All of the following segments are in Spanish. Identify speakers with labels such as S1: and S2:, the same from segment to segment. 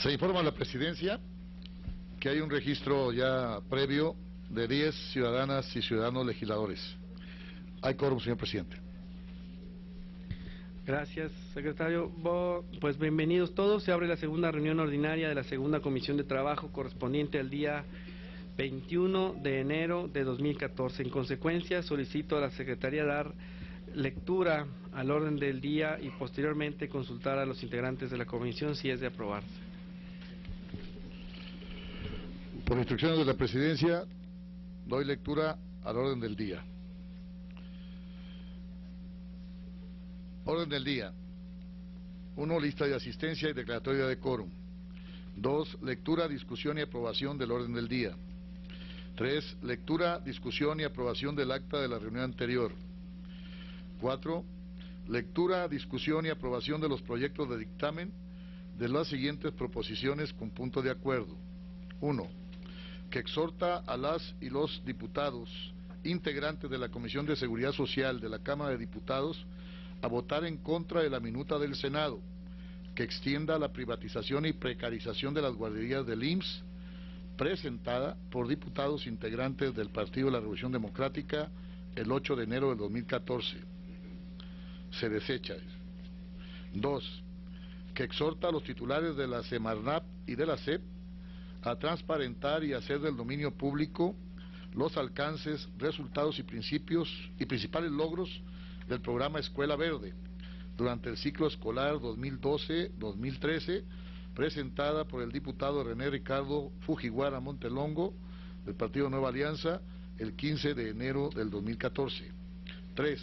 S1: Se informa a la Presidencia que hay un registro ya previo de 10 ciudadanas y ciudadanos legisladores. Hay quórum, señor presidente.
S2: Gracias, secretario. Pues bienvenidos todos. Se abre la segunda reunión ordinaria de la segunda comisión de trabajo correspondiente al día 21 de enero de 2014. En consecuencia, solicito a la Secretaría dar lectura al orden del día y posteriormente consultar a los integrantes de la comisión si es de aprobarse.
S1: Por instrucciones de la Presidencia, doy lectura al orden del día. Orden del día. 1. Lista de asistencia y declaratoria de quórum. 2. Lectura, discusión y aprobación del orden del día. 3. Lectura, discusión y aprobación del acta de la reunión anterior. 4. Lectura, discusión y aprobación de los proyectos de dictamen de las siguientes proposiciones con punto de acuerdo. 1. Que exhorta a las y los diputados integrantes de la Comisión de Seguridad Social de la Cámara de Diputados a votar en contra de la minuta del Senado que extienda la privatización y precarización de las guarderías del IMSS, presentada por diputados integrantes del Partido de la Revolución Democrática el 8 de enero del 2014. Se desecha. 2. Que exhorta a los titulares de la Semarnat y de la SEP a transparentar y hacer del dominio público los alcances, resultados y principales logros del programa Escuela Verde durante el ciclo escolar 2012-2013, presentada por el diputado René Ricardo Fujiwara Montelongo del Partido Nueva Alianza el 15 de enero del 2014. 3.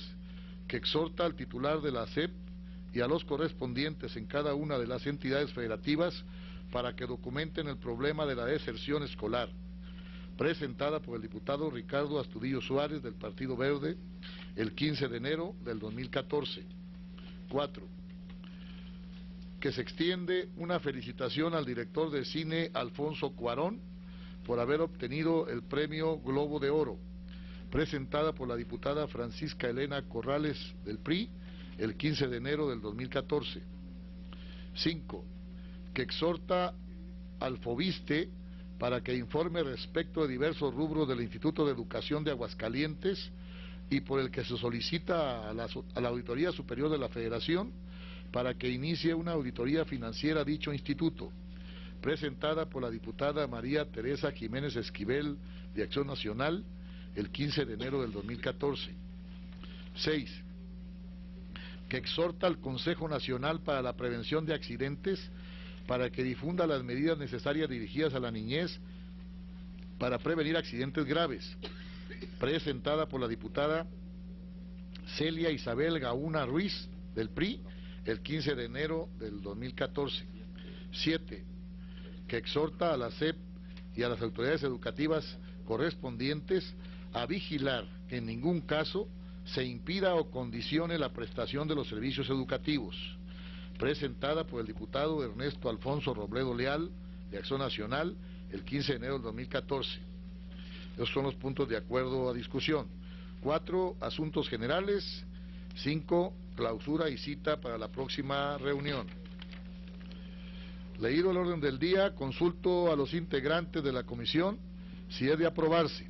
S1: Que exhorta al titular de la SEP y a los correspondientes en cada una de las entidades federativas para que documenten el problema de la deserción escolar, presentada por el diputado Ricardo Astudillo Suárez del Partido Verde el 15 de enero del 2014. 4. Que se extiende una felicitación al director de cine Alfonso Cuarón por haber obtenido el premio Globo de Oro, presentada por la diputada Francisca Elena Corrales del PRI el 15 de enero del 2014. 5. Que exhorta al FOBISTE para que informe respecto de diversos rubros del Instituto de Educación de Aguascalientes y por el que se solicita a la Auditoría Superior de la Federación para que inicie una auditoría financiera a dicho instituto, presentada por la diputada María Teresa Jiménez Esquivel de Acción Nacional el 15 de enero del 2014. 6. Que exhorta al Consejo Nacional para la Prevención de Accidentes para que difunda las medidas necesarias dirigidas a la niñez para prevenir accidentes graves, presentada por la diputada Celia Isabel Gauna Ruiz del PRI el 15 de enero del 2014. 7. Que exhorta a la SEP y a las autoridades educativas correspondientes a vigilar que en ningún caso se impida o condicione la prestación de los servicios educativos, presentada por el diputado Ernesto Alfonso Robledo Leal de Acción Nacional el 15 de enero del 2014. Esos son los puntos de acuerdo a discusión. 4. Asuntos generales. 5. Clausura y cita para la próxima reunión. Leído el orden del día, consulto a los integrantes de la comisión si es de aprobarse.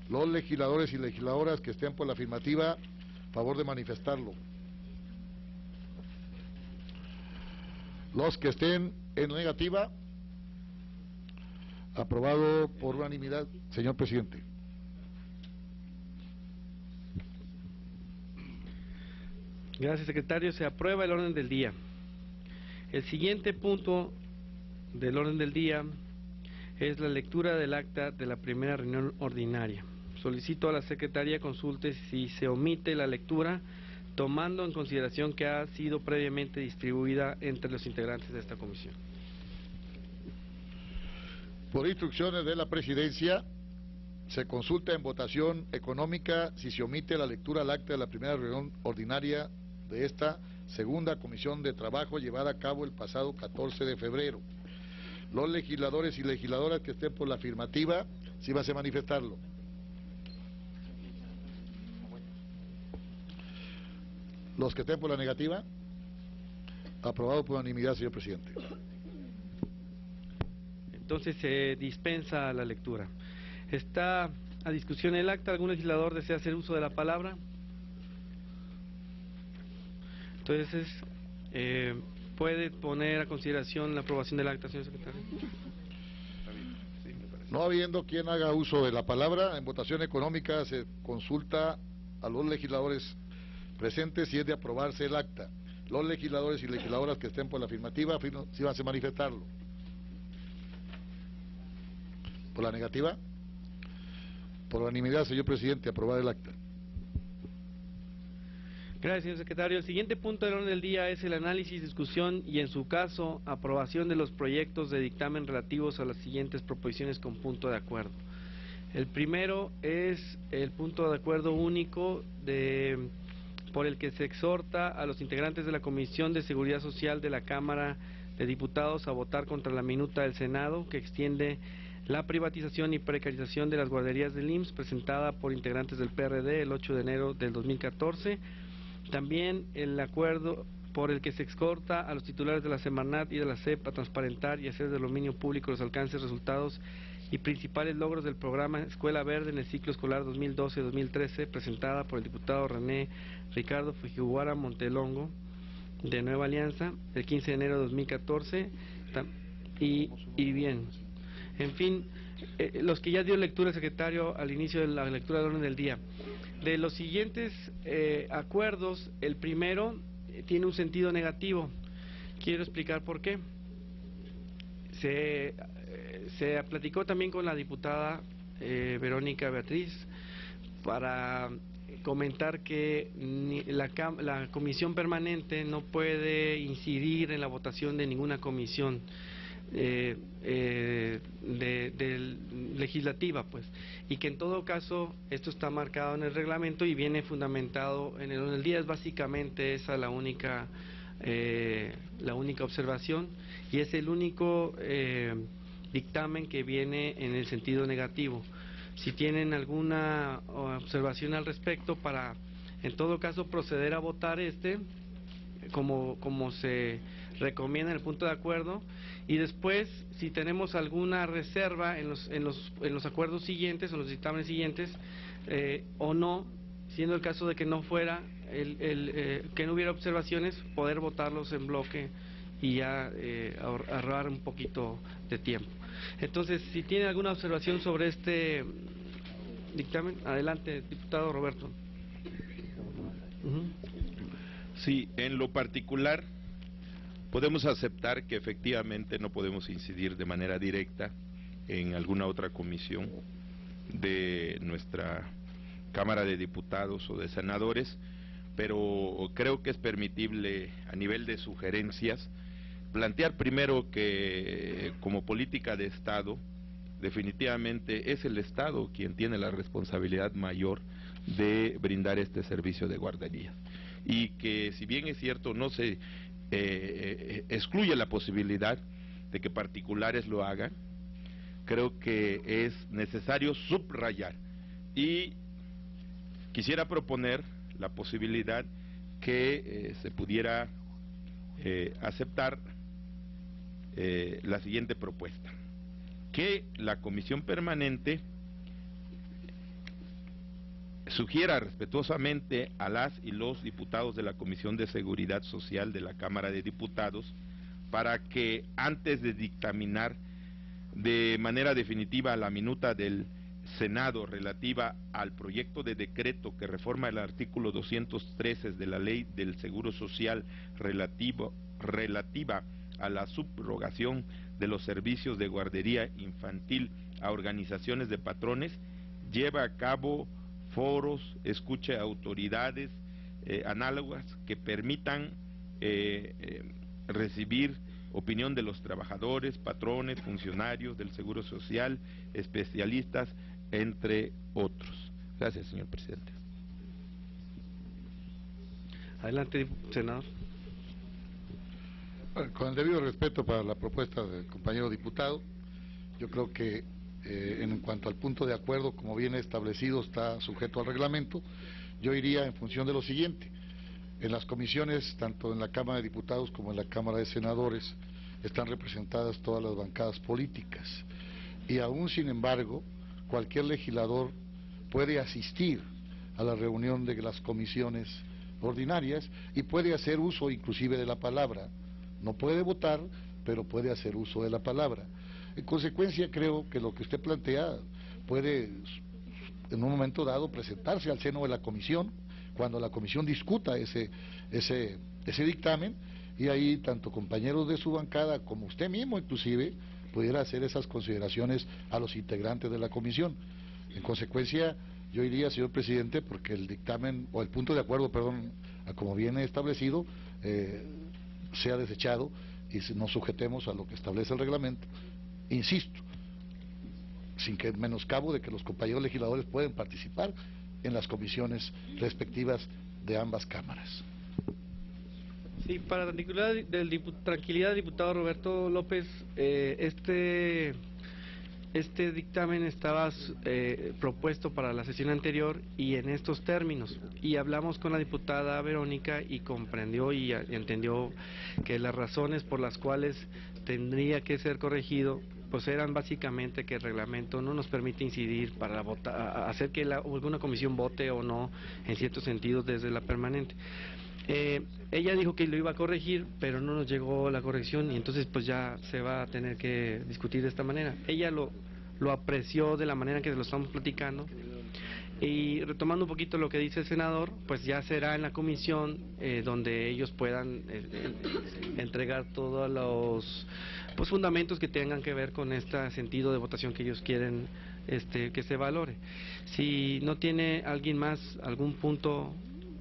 S1: Los legisladores y legisladoras que estén por la afirmativa, favor de manifestarlo. Los que estén en negativa, aprobado por unanimidad, señor presidente.
S2: Gracias, secretario. Se aprueba el orden del día. El siguiente punto del orden del día es la lectura del acta de la primera reunión ordinaria. Solicito a la Secretaría consulte si se omite la lectura, tomando en consideración que ha sido previamente distribuida entre los integrantes de esta comisión.
S1: Por instrucciones de la Presidencia, se consulta en votación económica si se omite la lectura al acta de la primera reunión ordinaria de esta segunda comisión de trabajo llevada a cabo el pasado 14 de febrero. Los legisladores y legisladoras que estén por la afirmativa, sí va a manifestarlo. Los que estén por la negativa, aprobado por unanimidad, señor presidente.
S2: entonces se dispensa la lectura. Está a discusión el acta. ¿Algún legislador desea hacer uso de la palabra? Entonces, ¿puede poner a consideración la aprobación del acta, señor secretario?
S1: No habiendo quien haga uso de la palabra, en votación económica se consulta a los legisladores presentes si es de aprobarse el acta. Los legisladores y legisladoras que estén por la afirmativa, si van a manifestarlo. ¿Por la negativa? Por unanimidad, señor presidente, aprobar el acta.
S2: Gracias, señor secretario. El siguiente punto del orden del día es el análisis, discusión y, en su caso, aprobación de los proyectos de dictamen relativos a las siguientes proposiciones con punto de acuerdo. El primero es el punto de acuerdo único por el que se exhorta a los integrantes de la Comisión de Seguridad Social de la Cámara de Diputados a votar contra la minuta del Senado que extiende la privatización y precarización de las guarderías del IMSS, presentada por integrantes del PRD el 8 de enero del 2014. También el acuerdo por el que se exhorta a los titulares de la Semarnat y de la SEP a transparentar y hacer de dominio público los alcances, resultados y principales logros del programa Escuela Verde en el ciclo escolar 2012-2013, presentada por el diputado René Ricardo Fujiwara Montelongo, de Nueva Alianza, el 15 de enero de 2014, y bien, en fin, los que ya dio lectura el secretario al inicio de la lectura del orden del día. De los siguientes acuerdos, el primero tiene un sentido negativo. Quiero explicar por qué. Se platicó también con la diputada Verónica Beatriz para comentar que la comisión permanente no puede incidir en la votación de ninguna comisión legislativa, pues, y que en todo caso esto está marcado en el reglamento y viene fundamentado en el orden del día. Es básicamente esa la única observación, y es el único dictamen que viene en el sentido negativo. Si tienen alguna observación al respecto, para en todo caso proceder a votar como se recomienda en el punto de acuerdo, y después, si tenemos alguna reserva en los acuerdos siguientes, en los dictámenes siguientes, o no, siendo el caso de que no fuera, que no hubiera observaciones, poder votarlos en bloque y ya ahorrar un poquito de tiempo. Entonces, si tiene alguna observación sobre este dictamen, adelante, diputado Roberto.
S3: Sí, en lo particular podemos aceptar que efectivamente no podemos incidir de manera directa en alguna otra comisión de nuestra Cámara de Diputados o de Senadores, pero creo que es permitible a nivel de sugerencias plantear primero que como política de Estado definitivamente es el Estado quien tiene la responsabilidad mayor de brindar este servicio de guardería, y que si bien es cierto no se excluye la posibilidad de que particulares lo hagan, creo que es necesario subrayar, y quisiera proponer la posibilidad que se pudiera aceptar la siguiente propuesta: que la comisión permanente sugiera respetuosamente a las y los diputados de la Comisión de Seguridad Social de la Cámara de Diputados para que antes de dictaminar de manera definitiva la minuta del Senado relativa al proyecto de decreto que reforma el artículo 213 de la Ley del Seguro Social relativa a la subrogación de los servicios de guardería infantil a organizaciones de patrones, lleva a cabo foros, escuche a autoridades análogas que permitan recibir opinión de los trabajadores, patrones, funcionarios del Seguro Social, especialistas, entre otros. Gracias, señor presidente.
S2: Adelante, senador.
S1: Bueno, con el debido respeto para la propuesta del compañero diputado, yo creo que en cuanto al punto de acuerdo, como viene establecido, está sujeto al reglamento. Yo iría en función de lo siguiente: en las comisiones, tanto en la Cámara de Diputados como en la Cámara de Senadores, están representadas todas las bancadas políticas. Y aún sin embargo, cualquier legislador puede asistir a la reunión de las comisiones ordinarias y puede hacer uso inclusive de la palabra. No puede votar, pero puede hacer uso de la palabra. En consecuencia, creo que lo que usted plantea puede, en un momento dado, presentarse al seno de la comisión, cuando la comisión discuta ese dictamen, y ahí tanto compañeros de su bancada como usted mismo inclusive pudiera hacer esas consideraciones a los integrantes de la comisión. En consecuencia, yo iría, señor presidente, porque el dictamen, o el punto de acuerdo, perdón, a como viene establecido, sea desechado y nos sujetemos a lo que establece el reglamento. Insisto, sin que menoscabo de que los compañeros legisladores pueden participar en las comisiones respectivas de ambas cámaras.
S2: Sí, para la tranquilidad del diputado Roberto López, este dictamen estaba propuesto para la sesión anterior y en estos términos, y hablamos con la diputada Verónica y comprendió y entendió que las razones por las cuales tendría que ser corregido pues eran básicamente que el reglamento no nos permite incidir para hacer que alguna comisión vote o no en ciertos sentidos desde la permanente. Ella dijo que lo iba a corregir, pero no nos llegó la corrección y entonces pues ya se va a tener que discutir de esta manera. Ella lo apreció de la manera en que lo estamos platicando. Y retomando un poquito lo que dice el senador, pues ya será en la comisión donde ellos puedan entregar todos los fundamentos que tengan que ver con este sentido de votación que ellos quieren que se valore. Si no tiene alguien más algún punto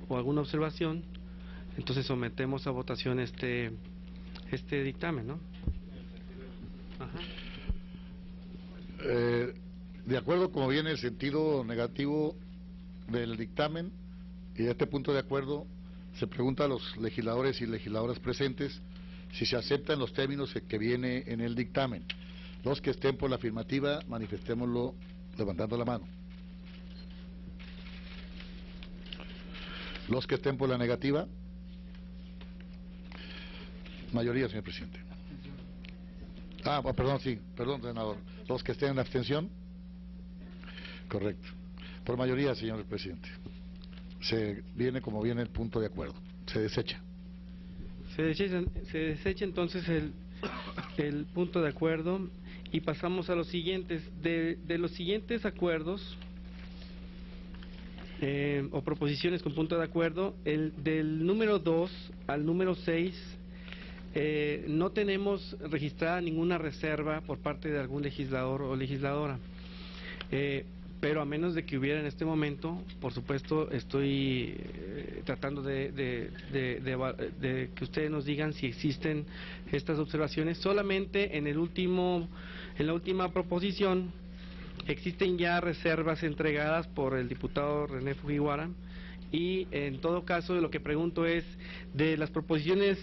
S2: o alguna observación, entonces sometemos a votación este dictamen, ¿no? Ajá.
S1: De acuerdo como viene el sentido negativo del dictamen, y a este punto de acuerdo se pregunta a los legisladores y legisladoras presentes si se aceptan los términos que viene en el dictamen. Los que estén por la afirmativa, manifestémoslo levantando la mano. Los que estén por la negativa, mayoría, señor presidente. Perdón, sí, perdón, senador. Los que estén en abstención, correcto. Por mayoría, señor presidente. Se viene como viene el punto de acuerdo. Se desecha.
S2: Se desecha entonces el punto de acuerdo y pasamos a los siguientes. De los siguientes acuerdos o proposiciones con punto de acuerdo, del número 2 al número 6, no tenemos registrada ninguna reserva por parte de algún legislador o legisladora. Pero a menos de que hubiera en este momento, por supuesto, estoy tratando de que ustedes nos digan si existen estas observaciones. Solamente en la última proposición existen ya reservas entregadas por el diputado René Fujiwara y en todo caso lo que pregunto es de las proposiciones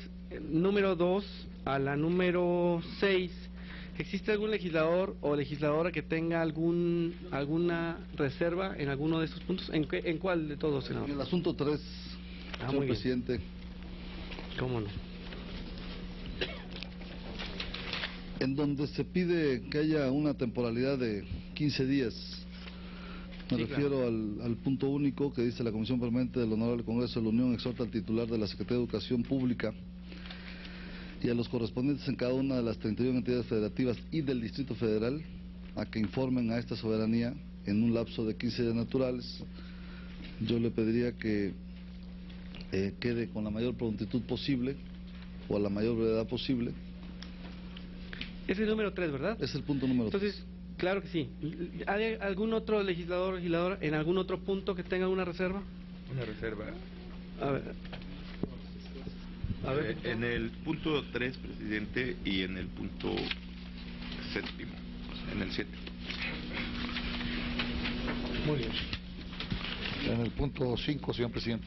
S2: número 2 a la número 6. ¿Existe algún legislador o legisladora que tenga alguna reserva en alguno de esos puntos? ¿En cuál de todos, senador?
S4: En el asunto 3, señor presidente.
S2: ¿Cómo no?
S4: En donde se pide que haya una temporalidad de 15 días. Me refiero al punto único que dice: la Comisión Permanente del Honorable Congreso de la Unión exhorta al titular de la Secretaría de Educación Pública y a los correspondientes en cada una de las 31 entidades federativas y del Distrito Federal a que informen a esta soberanía en un lapso de 15 días naturales. Yo le pediría que quede con la mayor prontitud posible o a la mayor brevedad posible.
S2: Es el número 3, ¿verdad?
S4: Es el punto número 3.
S2: Entonces, claro que sí. ¿Hay algún otro legislador o legisladora en algún otro punto que tenga una reserva?
S3: Una reserva.
S2: A ver.
S3: En el punto 3, presidente, y en el punto 7. En el 7.
S2: Muy bien.
S1: En el punto 5, señor presidente.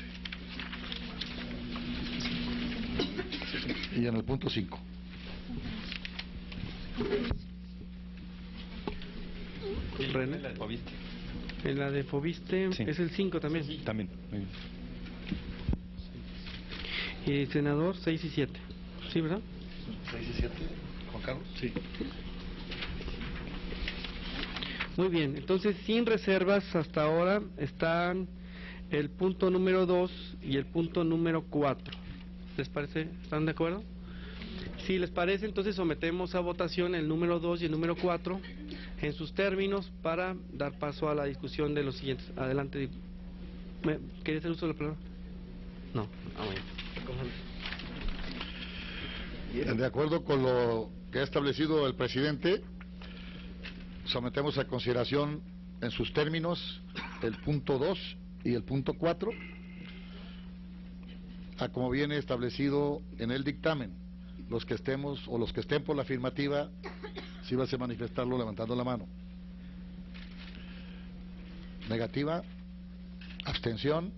S1: Y en el punto 5.
S2: René. En la de Fobiste, sí. Es el 5 también.
S5: Sí, también. Muy bien.
S2: Y senador 6 y 7. ¿Sí, verdad?
S1: 6 y 7, Juan Carlos.
S4: Sí.
S2: Muy bien, entonces sin reservas hasta ahora están el punto número 2 y el punto número 4. ¿Les parece? ¿Están de acuerdo? Si les parece, entonces sometemos a votación el número 2 y el número 4 en sus términos para dar paso a la discusión de los siguientes. Adelante. ¿Quería hacer uso de la palabra? No. Bueno.
S1: De acuerdo con lo que ha establecido el presidente, sometemos a consideración en sus términos el punto 2 y el punto 4, a como viene establecido en el dictamen. Los que estemos o los que estén por la afirmativa, sí va a manifestarlo levantando la mano. Negativa, abstención.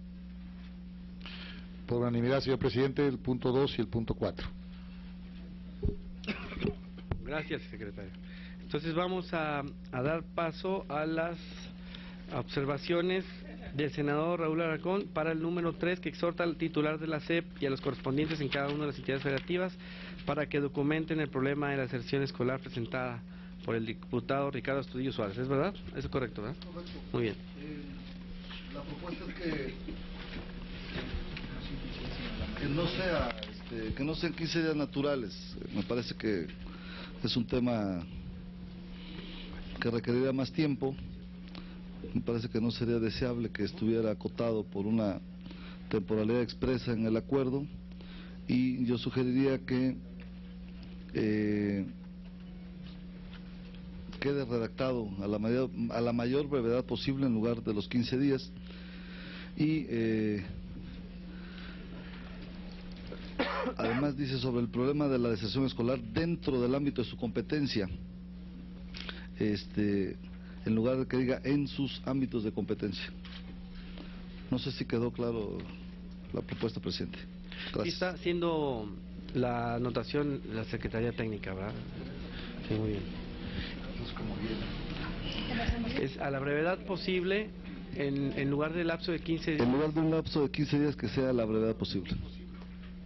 S1: Por unanimidad, señor presidente, el punto 2 y el punto 4.
S2: Gracias, secretario. Entonces vamos a dar paso a las observaciones del senador Raúl Alarcón para el número 3, que exhorta al titular de la SEP y a los correspondientes en cada una de las entidades federativas para que documenten el problema de la deserción escolar presentada por el diputado Ricardo Astudillo Suárez. ¿Es verdad? ¿Es correcto, verdad?
S4: Correcto.
S2: Muy bien.
S4: La propuesta es que no sea, que no sean 15 días naturales. Me parece que es un tema que requeriría más tiempo. Me parece que no sería deseable que estuviera acotado por una temporalidad expresa en el acuerdo, y yo sugeriría que quede redactado a la mayor brevedad posible en lugar de los 15 días, y además dice sobre el problema de la deserción escolar dentro del ámbito de su competencia, en lugar de que diga en sus ámbitos de competencia. No sé si quedó claro la propuesta, presidente. Gracias.
S2: Sí está haciendo la anotación la Secretaría Técnica, ¿verdad? Sí, muy bien. Es a la brevedad posible en lugar del lapso de 15 días.
S4: En lugar de un lapso de 15 días, que sea la brevedad posible.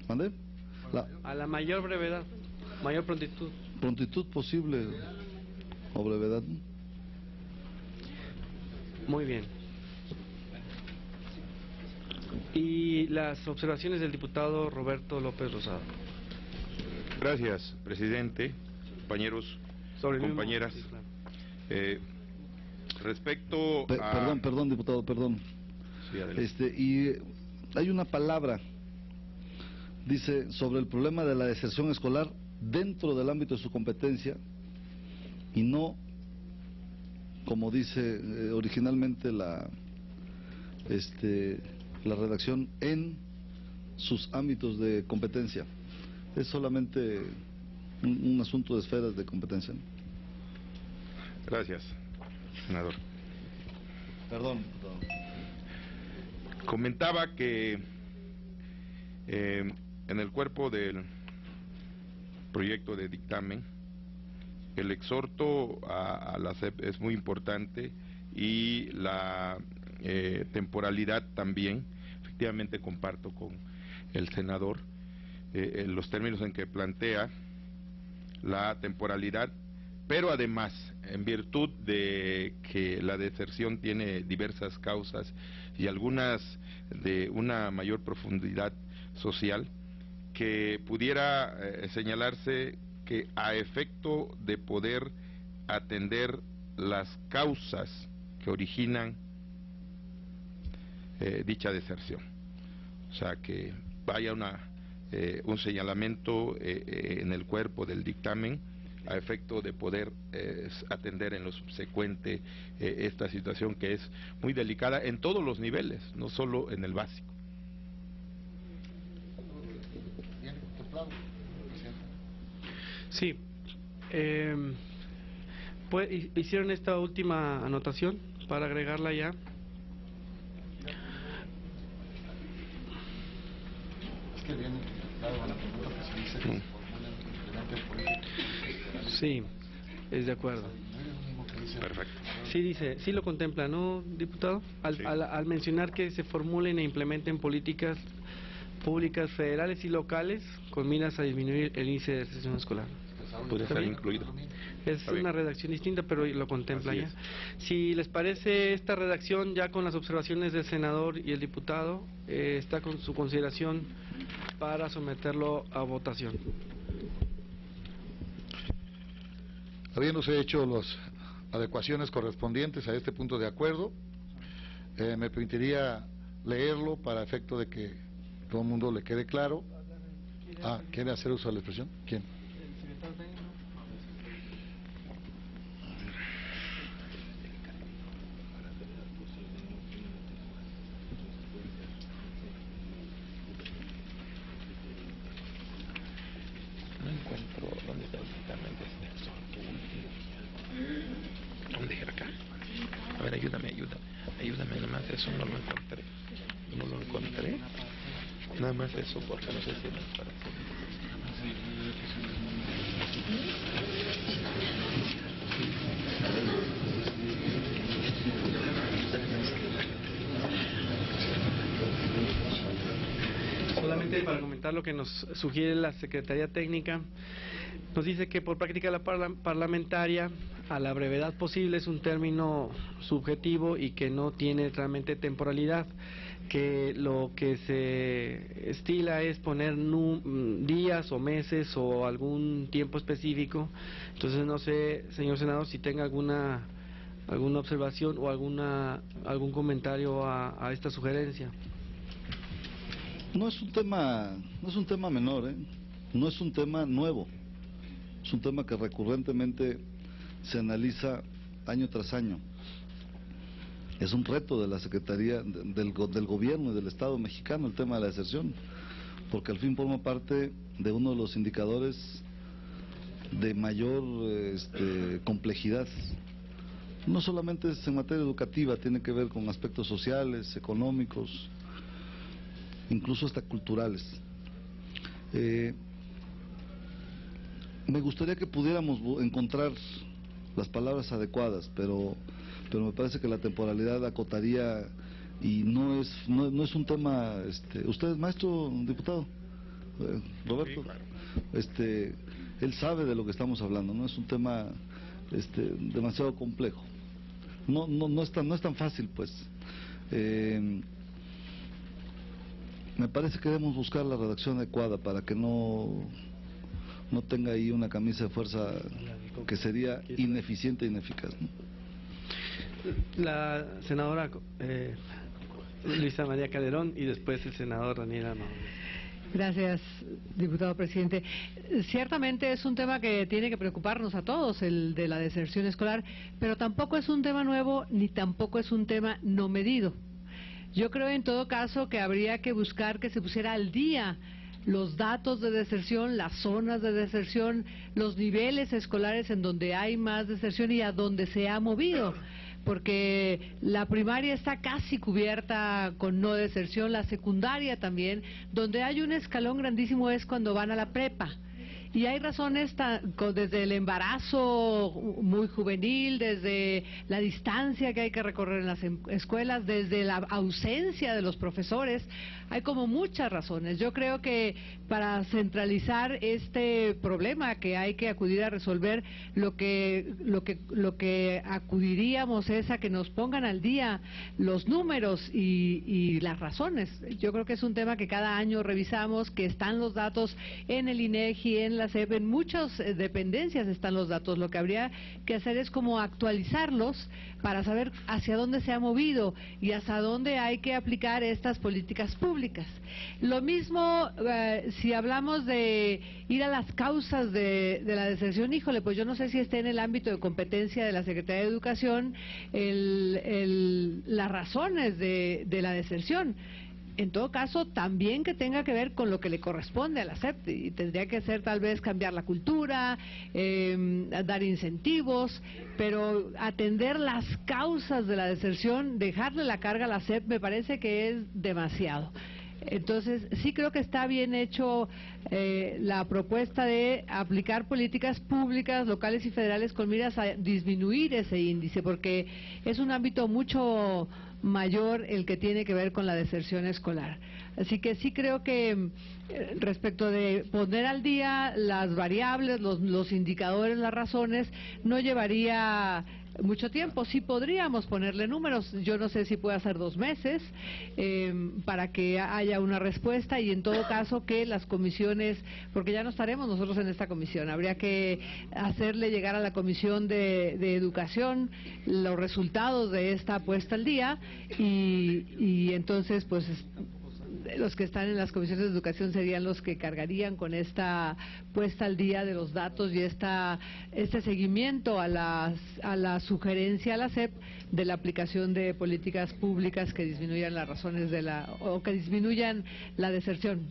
S4: ¿Mande?
S2: A la mayor brevedad, mayor prontitud.
S4: Prontitud posible o brevedad.
S2: Muy bien. Y las observaciones del diputado Roberto López Rosado.
S3: Gracias, presidente, compañeros,
S2: Sobre el mismo,
S3: compañeras.
S2: sí, claro.
S3: Respecto a...
S4: Perdón, diputado, perdón.
S3: Sí, adelante.
S4: Y hay una palabra, dice, sobre el problema de la deserción escolar dentro del ámbito de su competencia, y no, como dice originalmente la redacción, en sus ámbitos de competencia. Es solamente un asunto de esferas de competencia, ¿no?
S3: Gracias, senador.
S4: Perdón, diputado.
S3: Comentaba que en el cuerpo del proyecto de dictamen, el exhorto a la SEP es muy importante, y la temporalidad también. Efectivamente comparto con el senador los términos en que plantea la temporalidad, pero además, en virtud de que la deserción tiene diversas causas y algunas de una mayor profundidad social, que pudiera señalarse que a efecto de poder atender las causas que originan dicha deserción, o sea, que vaya un señalamiento en el cuerpo del dictamen a efecto de poder atender en lo subsecuente esta situación, que es muy delicada en todos los niveles, no solo en el básico.
S2: Sí. ¿Hicieron esta última anotación para agregarla ya? Sí, es de acuerdo.
S3: Perfecto.
S2: Sí dice, sí lo contempla, ¿no, diputado?
S3: Sí.
S2: Al mencionar que se formulen e implementen políticas públicas federales y locales con miras a disminuir el índice de deserción escolar.
S3: Podría estar incluido.
S2: Es
S3: Está bien.
S2: una redacción distinta, pero lo contempla
S3: Así
S2: ya.
S3: es.
S2: Si les parece esta redacción, ya con las observaciones del senador y el diputado, está con su consideración para someterlo a votación.
S1: Habiéndose hecho las adecuaciones correspondientes a este punto de acuerdo, me permitiría leerlo para efecto de que todo el mundo le quede claro. ¿Quiere hacer uso de la expresión? ¿Quién?
S3: No encuentro dónde está exactamente este texto. ¿Dónde era acá? A ver, ayúdame nomás, eso no lo encontré. Nada más eso, porque no sé si no es para hacer.
S2: Solamente para comentar lo que nos sugiere la Secretaría Técnica, nos dice que por práctica parlamentaria, a la brevedad posible es un término subjetivo y que no tiene realmente temporalidad, que lo que se estila es poner días o meses o algún tiempo específico. Entonces no sé, señor senador, si tenga alguna observación o algún comentario a esta sugerencia.
S4: No es un tema menor, no es un tema nuevo, es un tema que recurrentemente se analiza año tras año. Es un reto de la Secretaría, del Gobierno y del Estado mexicano el tema de la deserción, porque al fin forma parte de uno de los indicadores de mayor complejidad. No solamente es en materia educativa, tiene que ver con aspectos sociales, económicos, incluso hasta culturales. Me gustaría que pudiéramos encontrar las palabras adecuadas, pero me parece que la temporalidad acotaría y no es un tema. ¿Usted es maestro, diputado? Roberto.
S3: Sí, claro.
S4: Él sabe de lo que estamos hablando, no es un tema demasiado complejo. No es tan fácil, pues. Me parece que debemos buscar la redacción adecuada para que no tenga ahí una camisa de fuerza que sería ineficiente e ineficaz, ¿no?
S2: La senadora Luisa María Calderón y después el senador Daniel Armando.
S5: Gracias, diputado presidente. Ciertamente es un tema que tiene que preocuparnos a todos, el de la deserción escolar, pero tampoco es un tema nuevo ni tampoco es un tema no medido. Yo creo en todo caso que habría que buscar que se pusiera al día los datos de deserción, las zonas de deserción, los niveles escolares en donde hay más deserción y a donde se ha movido, porque la primaria está casi cubierta con no deserción, la secundaria también, donde hay un escalón grandísimo es cuando van a la prepa. Y hay razones desde el embarazo muy juvenil, desde la distancia que hay que recorrer en las escuelas, desde la ausencia de los profesores. Hay como muchas razones. Yo creo que para centralizar este problema que hay que acudir a resolver, lo que acudiríamos es a que nos pongan al día los números y las razones. Yo creo que es un tema que cada año revisamos, que están los datos en el INEGI, en la SEP, en muchas dependencias están los datos. Lo que habría que hacer es como actualizarlos para saber hacia dónde se ha movido y hasta dónde hay que aplicar estas políticas públicas. Lo mismo si hablamos de ir a las causas de la deserción, híjole, pues yo no sé si esté en el ámbito de competencia de la Secretaría de Educación las razones de la deserción. En todo caso, también que tenga que ver con lo que le corresponde a la SEP, y tendría que ser tal vez cambiar la cultura, dar incentivos, pero atender las causas de la deserción, dejarle la carga a la SEP, me parece que es demasiado. Entonces, sí creo que está bien hecho la propuesta de aplicar políticas públicas, locales y federales con miras a disminuir ese índice, porque es un ámbito mucho mayor el que tiene que ver con la deserción escolar. Así que sí creo que respecto de poner al día las variables, los indicadores, las razones, no llevaría mucho tiempo. Sí podríamos ponerle números, yo no sé si puede ser 2 meses para que haya una respuesta, y en todo caso que las comisiones, porque ya no estaremos nosotros en esta comisión, habría que hacerle llegar a la Comisión de Educación los resultados de esta puesta al día, y entonces pues los que están en las comisiones de educación serían los que cargarían con esta puesta al día de los datos y este seguimiento a la sugerencia a la SEP de la aplicación de políticas públicas que disminuyan las razones o que disminuyan la deserción.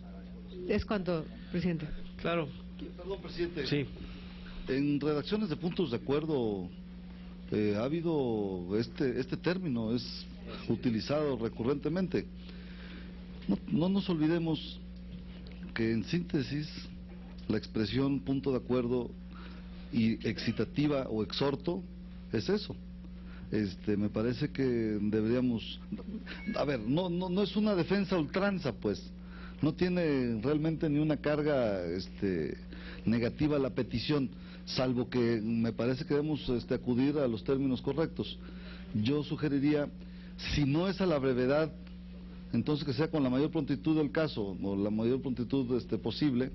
S5: ¿Es cuanto, presidente?
S2: Claro.
S4: Perdón, presidente.
S2: Sí.
S4: En redacciones de puntos de acuerdo ha habido este término, es utilizado recurrentemente. No nos olvidemos que en síntesis la expresión punto de acuerdo y excitativa o exhorto es eso. Me parece que deberíamos, a ver, no es una defensa a ultranza, pues, no tiene realmente ni una carga negativa la petición, salvo que me parece que debemos acudir a los términos correctos. Yo sugeriría, si no es a la brevedad, entonces que sea con la mayor prontitud del caso, o la mayor prontitud posible,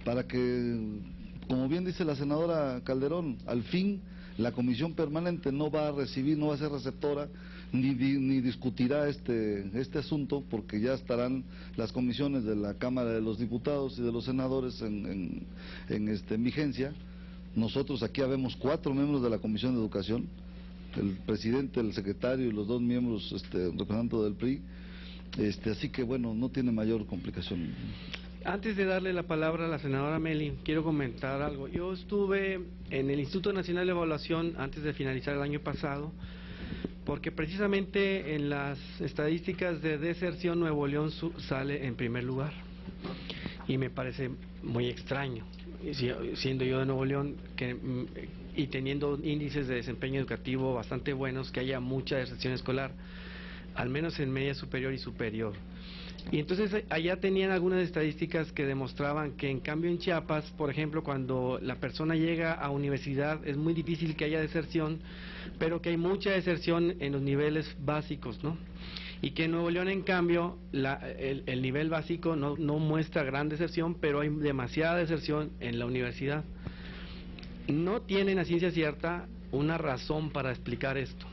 S4: para que, como bien dice la senadora Calderón, al fin la comisión permanente no va a recibir, no va a ser receptora, ni discutirá este asunto, porque ya estarán las comisiones de la Cámara de los Diputados y de los senadores en vigencia. Nosotros aquí habemos 4 miembros de la Comisión de Educación, el presidente, el secretario y los 2 miembros representantes del PRI, así que bueno, no tiene mayor complicación.
S2: Antes de darle la palabra a la senadora Meli, quiero comentar algo. Yo estuve en el Instituto Nacional de Evaluación antes de finalizar el año pasado, porque precisamente en las estadísticas de deserción Nuevo León sale en primer lugar, y me parece muy extraño, siendo yo de Nuevo León y teniendo índices de desempeño educativo bastante buenos, que haya mucha deserción escolar, al menos en media superior y superior. Y entonces allá tenían algunas estadísticas que demostraban que en cambio en Chiapas, por ejemplo, cuando la persona llega a universidad es muy difícil que haya deserción, pero que hay mucha deserción en los niveles básicos, ¿no? Y que en Nuevo León, en cambio, el nivel básico no muestra gran deserción, pero hay demasiada deserción en la universidad. No tienen a ciencia cierta una razón para explicar esto.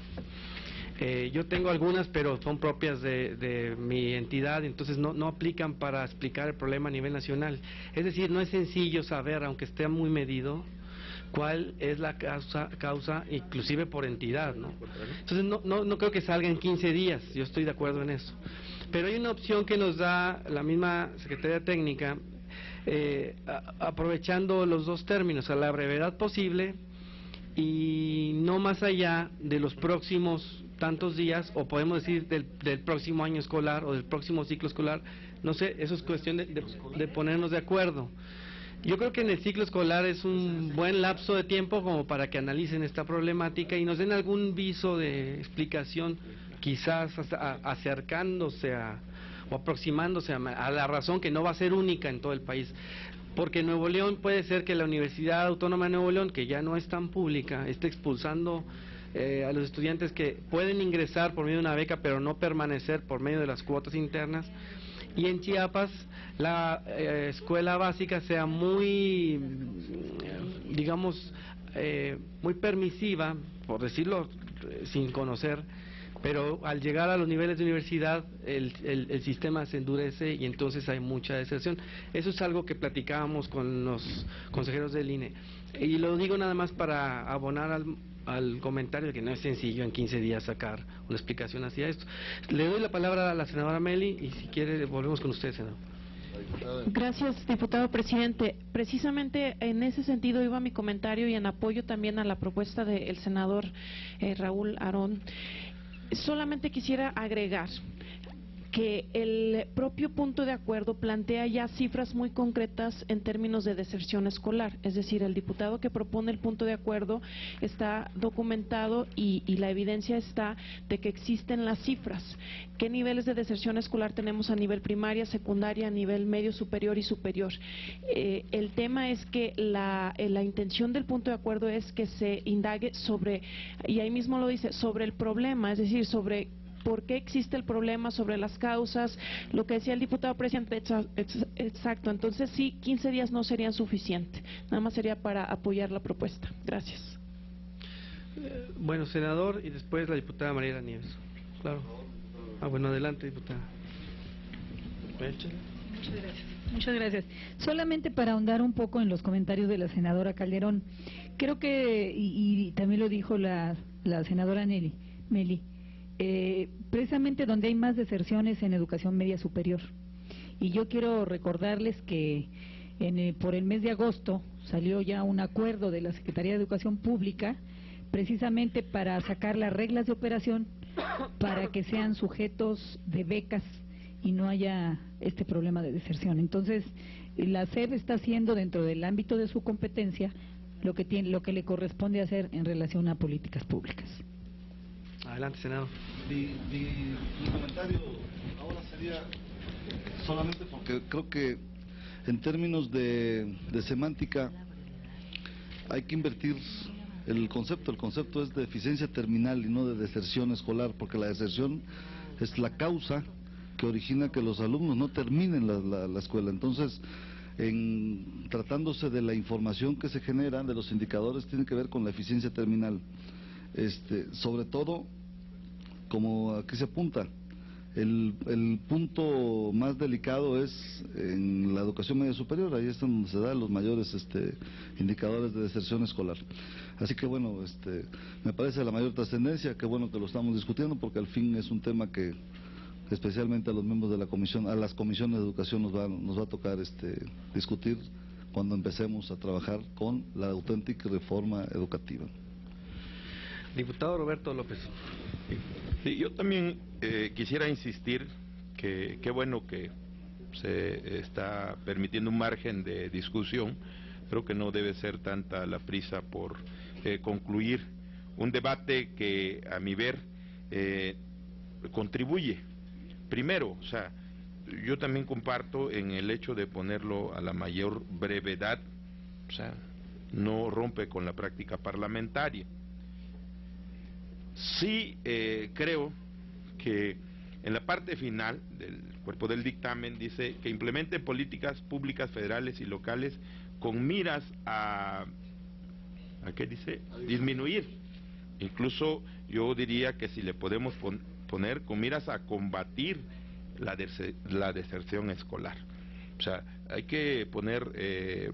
S2: Yo tengo algunas, pero son propias de mi entidad, entonces no aplican para explicar el problema a nivel nacional. Es decir, no es sencillo saber, aunque esté muy medido, cuál es la causa inclusive por entidad, ¿no? Entonces no creo que salga en 15 días, yo estoy de acuerdo en eso. Pero hay una opción que nos da la misma Secretaría Técnica, aprovechando los 2 términos, a la brevedad posible y no más allá de los próximos tantos días, o podemos decir del próximo año escolar o del próximo ciclo escolar, no sé, eso es cuestión de ponernos de acuerdo. Yo creo que en el ciclo escolar es un buen lapso de tiempo como para que analicen esta problemática y nos den algún viso de explicación, quizás hasta acercándose o aproximándose a la razón que no va a ser única en todo el país. Porque en Nuevo León puede ser que la Universidad Autónoma de Nuevo León, que ya no es tan pública, esté expulsando a los estudiantes que pueden ingresar por medio de una beca, pero no permanecer por medio de las cuotas internas. Y en Chiapas la escuela básica sea muy, digamos, muy permisiva, por decirlo sin conocer, pero al llegar a los niveles de universidad el sistema se endurece y entonces hay mucha deserción. Eso es algo que platicábamos con los consejeros del INE. Y lo digo nada más para abonar al comentario de que no es sencillo en 15 días sacar una explicación hacia esto. Le doy la palabra a la senadora Meli y si quiere volvemos con usted, senador.
S6: Gracias, diputado presidente. Precisamente en ese sentido iba mi comentario y en apoyo también a la propuesta del senador Raúl Arón. Solamente quisiera agregar que el propio punto de acuerdo plantea ya cifras muy concretas en términos de deserción escolar. Es decir, el diputado que propone el punto de acuerdo está documentado y la evidencia está de que existen las cifras. ¿Qué niveles de deserción escolar tenemos a nivel primaria, secundaria, a nivel medio superior y superior? El tema es que la intención del punto de acuerdo es que se indague sobre, y ahí mismo lo dice, sobre el problema, es decir, sobre por qué existe el problema, sobre las causas, lo que decía el diputado presidente, exacto. Entonces sí, 15 días no serían suficientes, nada más sería para apoyar la propuesta. Gracias.
S2: Bueno, senador, y después la diputada Mariela Nieves. Claro. Bueno, adelante, diputada.
S7: Muchas gracias. Solamente para ahondar un poco en los comentarios de la senadora Calderón, creo que, y también lo dijo la senadora Meli, precisamente donde hay más deserciones en educación media superior. Y yo quiero recordarles que por el mes de agosto salió ya un acuerdo de la Secretaría de Educación Pública precisamente para sacar las reglas de operación para que sean sujetos de becas y no haya este problema de deserción. Entonces, la SEP está haciendo dentro del ámbito de su competencia lo que le corresponde hacer en relación a políticas públicas.
S2: Adelante, senador.
S4: Mi comentario ahora sería solamente porque creo que en términos de semántica hay que invertir el concepto. El concepto es de eficiencia terminal y no de deserción escolar, porque la deserción es la causa que origina que los alumnos no terminen la escuela. Entonces, tratándose de la información que se genera, de los indicadores, tiene que ver con la eficiencia terminal. Sobre todo, como aquí se apunta, el punto más delicado es en la educación media superior. Ahí es donde se dan los mayores indicadores de deserción escolar. Así que bueno, me parece la mayor trascendencia. Qué bueno que lo estamos discutiendo, porque al fin es un tema que especialmente a los miembros de la comisión, a las comisiones de educación nos va a tocar discutir cuando empecemos a trabajar con la auténtica reforma educativa.
S2: Diputado Roberto López.
S3: Sí, yo también quisiera insistir que qué bueno que se está permitiendo un margen de discusión. Creo que no debe ser tanta la prisa por concluir un debate que, a mi ver, contribuye. Primero, o sea, yo también comparto en el hecho de ponerlo a la mayor brevedad, o sea, no rompe con la práctica parlamentaria. Sí creo que en la parte final del cuerpo del dictamen dice que implemente políticas públicas federales y locales con miras ¿a qué dice? Disminuir. Incluso yo diría que si le podemos poner con miras a combatir la deserción escolar. O sea, hay que poner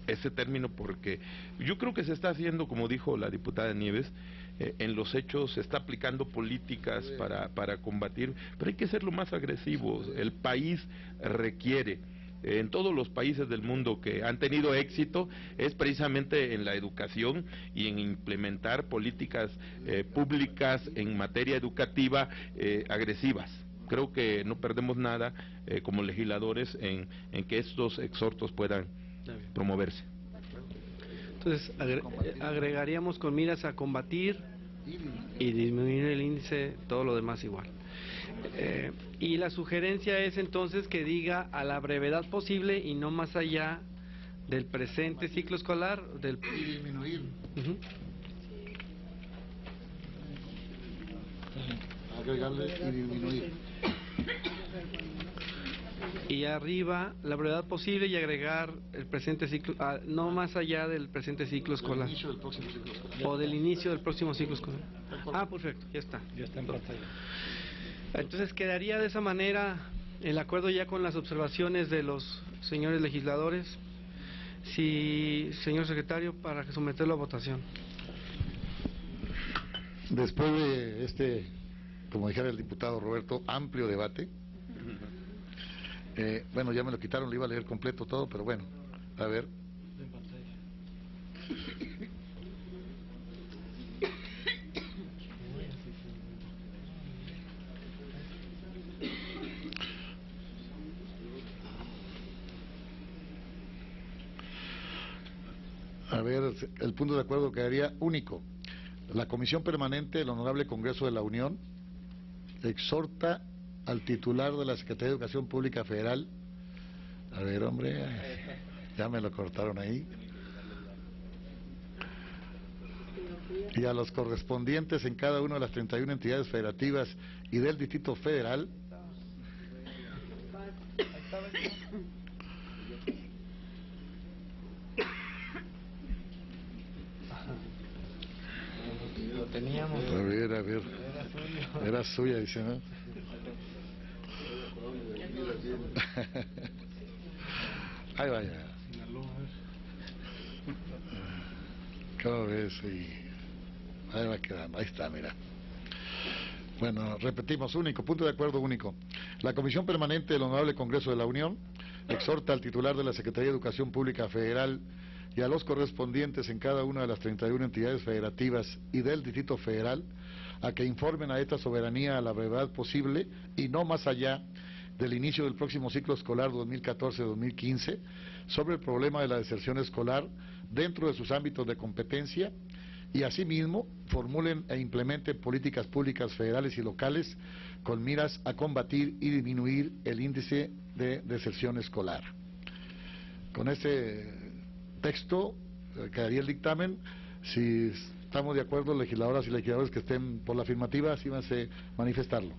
S3: ese término, porque yo creo que se está haciendo, como dijo la diputada Nieves, en los hechos se está aplicando políticas para combatir, pero hay que ser lo más agresivos. El país requiere, en todos los países del mundo que han tenido éxito, es precisamente en la educación y en implementar políticas públicas en materia educativa agresivas. Creo que no perdemos nada como legisladores en que estos exhortos puedan promoverse.
S2: Entonces, agregaríamos con miras a combatir y disminuir el índice, todo lo demás igual. Y la sugerencia es entonces que diga a la brevedad posible y no más allá del presente ciclo escolar. Y disminuir.
S1: Agregarle y disminuir.
S2: Y arriba, la brevedad posible y agregar el presente ciclo, no más allá del presente ciclo escolar.
S1: Del inicio del próximo ciclo escolar.
S2: O del inicio del próximo ciclo escolar. Perfecto, ya está.
S8: Ya está en pantalla.
S2: Entonces quedaría de esa manera el acuerdo ya con las observaciones de los señores legisladores. Sí, señor secretario, para someterlo a votación.
S1: Después de como dijera el diputado Roberto, amplio debate. Bueno, ya me lo quitaron, le iba a leer completo todo, pero bueno, a ver. A ver, el punto de acuerdo quedaría único. La Comisión Permanente del Honorable Congreso de la Unión exhorta al titular de la Secretaría de Educación Pública Federal, a ver, hombre, ya me lo cortaron ahí, y a los correspondientes en cada una de las 31 entidades federativas y del Distrito Federal
S2: Lo teníamos.
S1: A ver, era suya, dice, ¿no? Ahí vaya. ¿Cómo ves? Y ahí va quedando, ahí está, mira. Bueno, repetimos, único, punto de acuerdo único. La Comisión Permanente del Honorable Congreso de la Unión exhorta al titular de la Secretaría de Educación Pública Federal y a los correspondientes en cada una de las 31 entidades federativas y del Distrito Federal a que informen a esta soberanía a la brevedad posible y no más allá del inicio del próximo ciclo escolar 2014-2015 sobre el problema de la deserción escolar dentro de sus ámbitos de competencia y asimismo formulen e implementen políticas públicas federales y locales con miras a combatir y disminuir el índice de deserción escolar. Con este texto quedaría el dictamen. Si estamos de acuerdo, legisladoras y legisladores que estén por la afirmativa, así van a manifestarlo.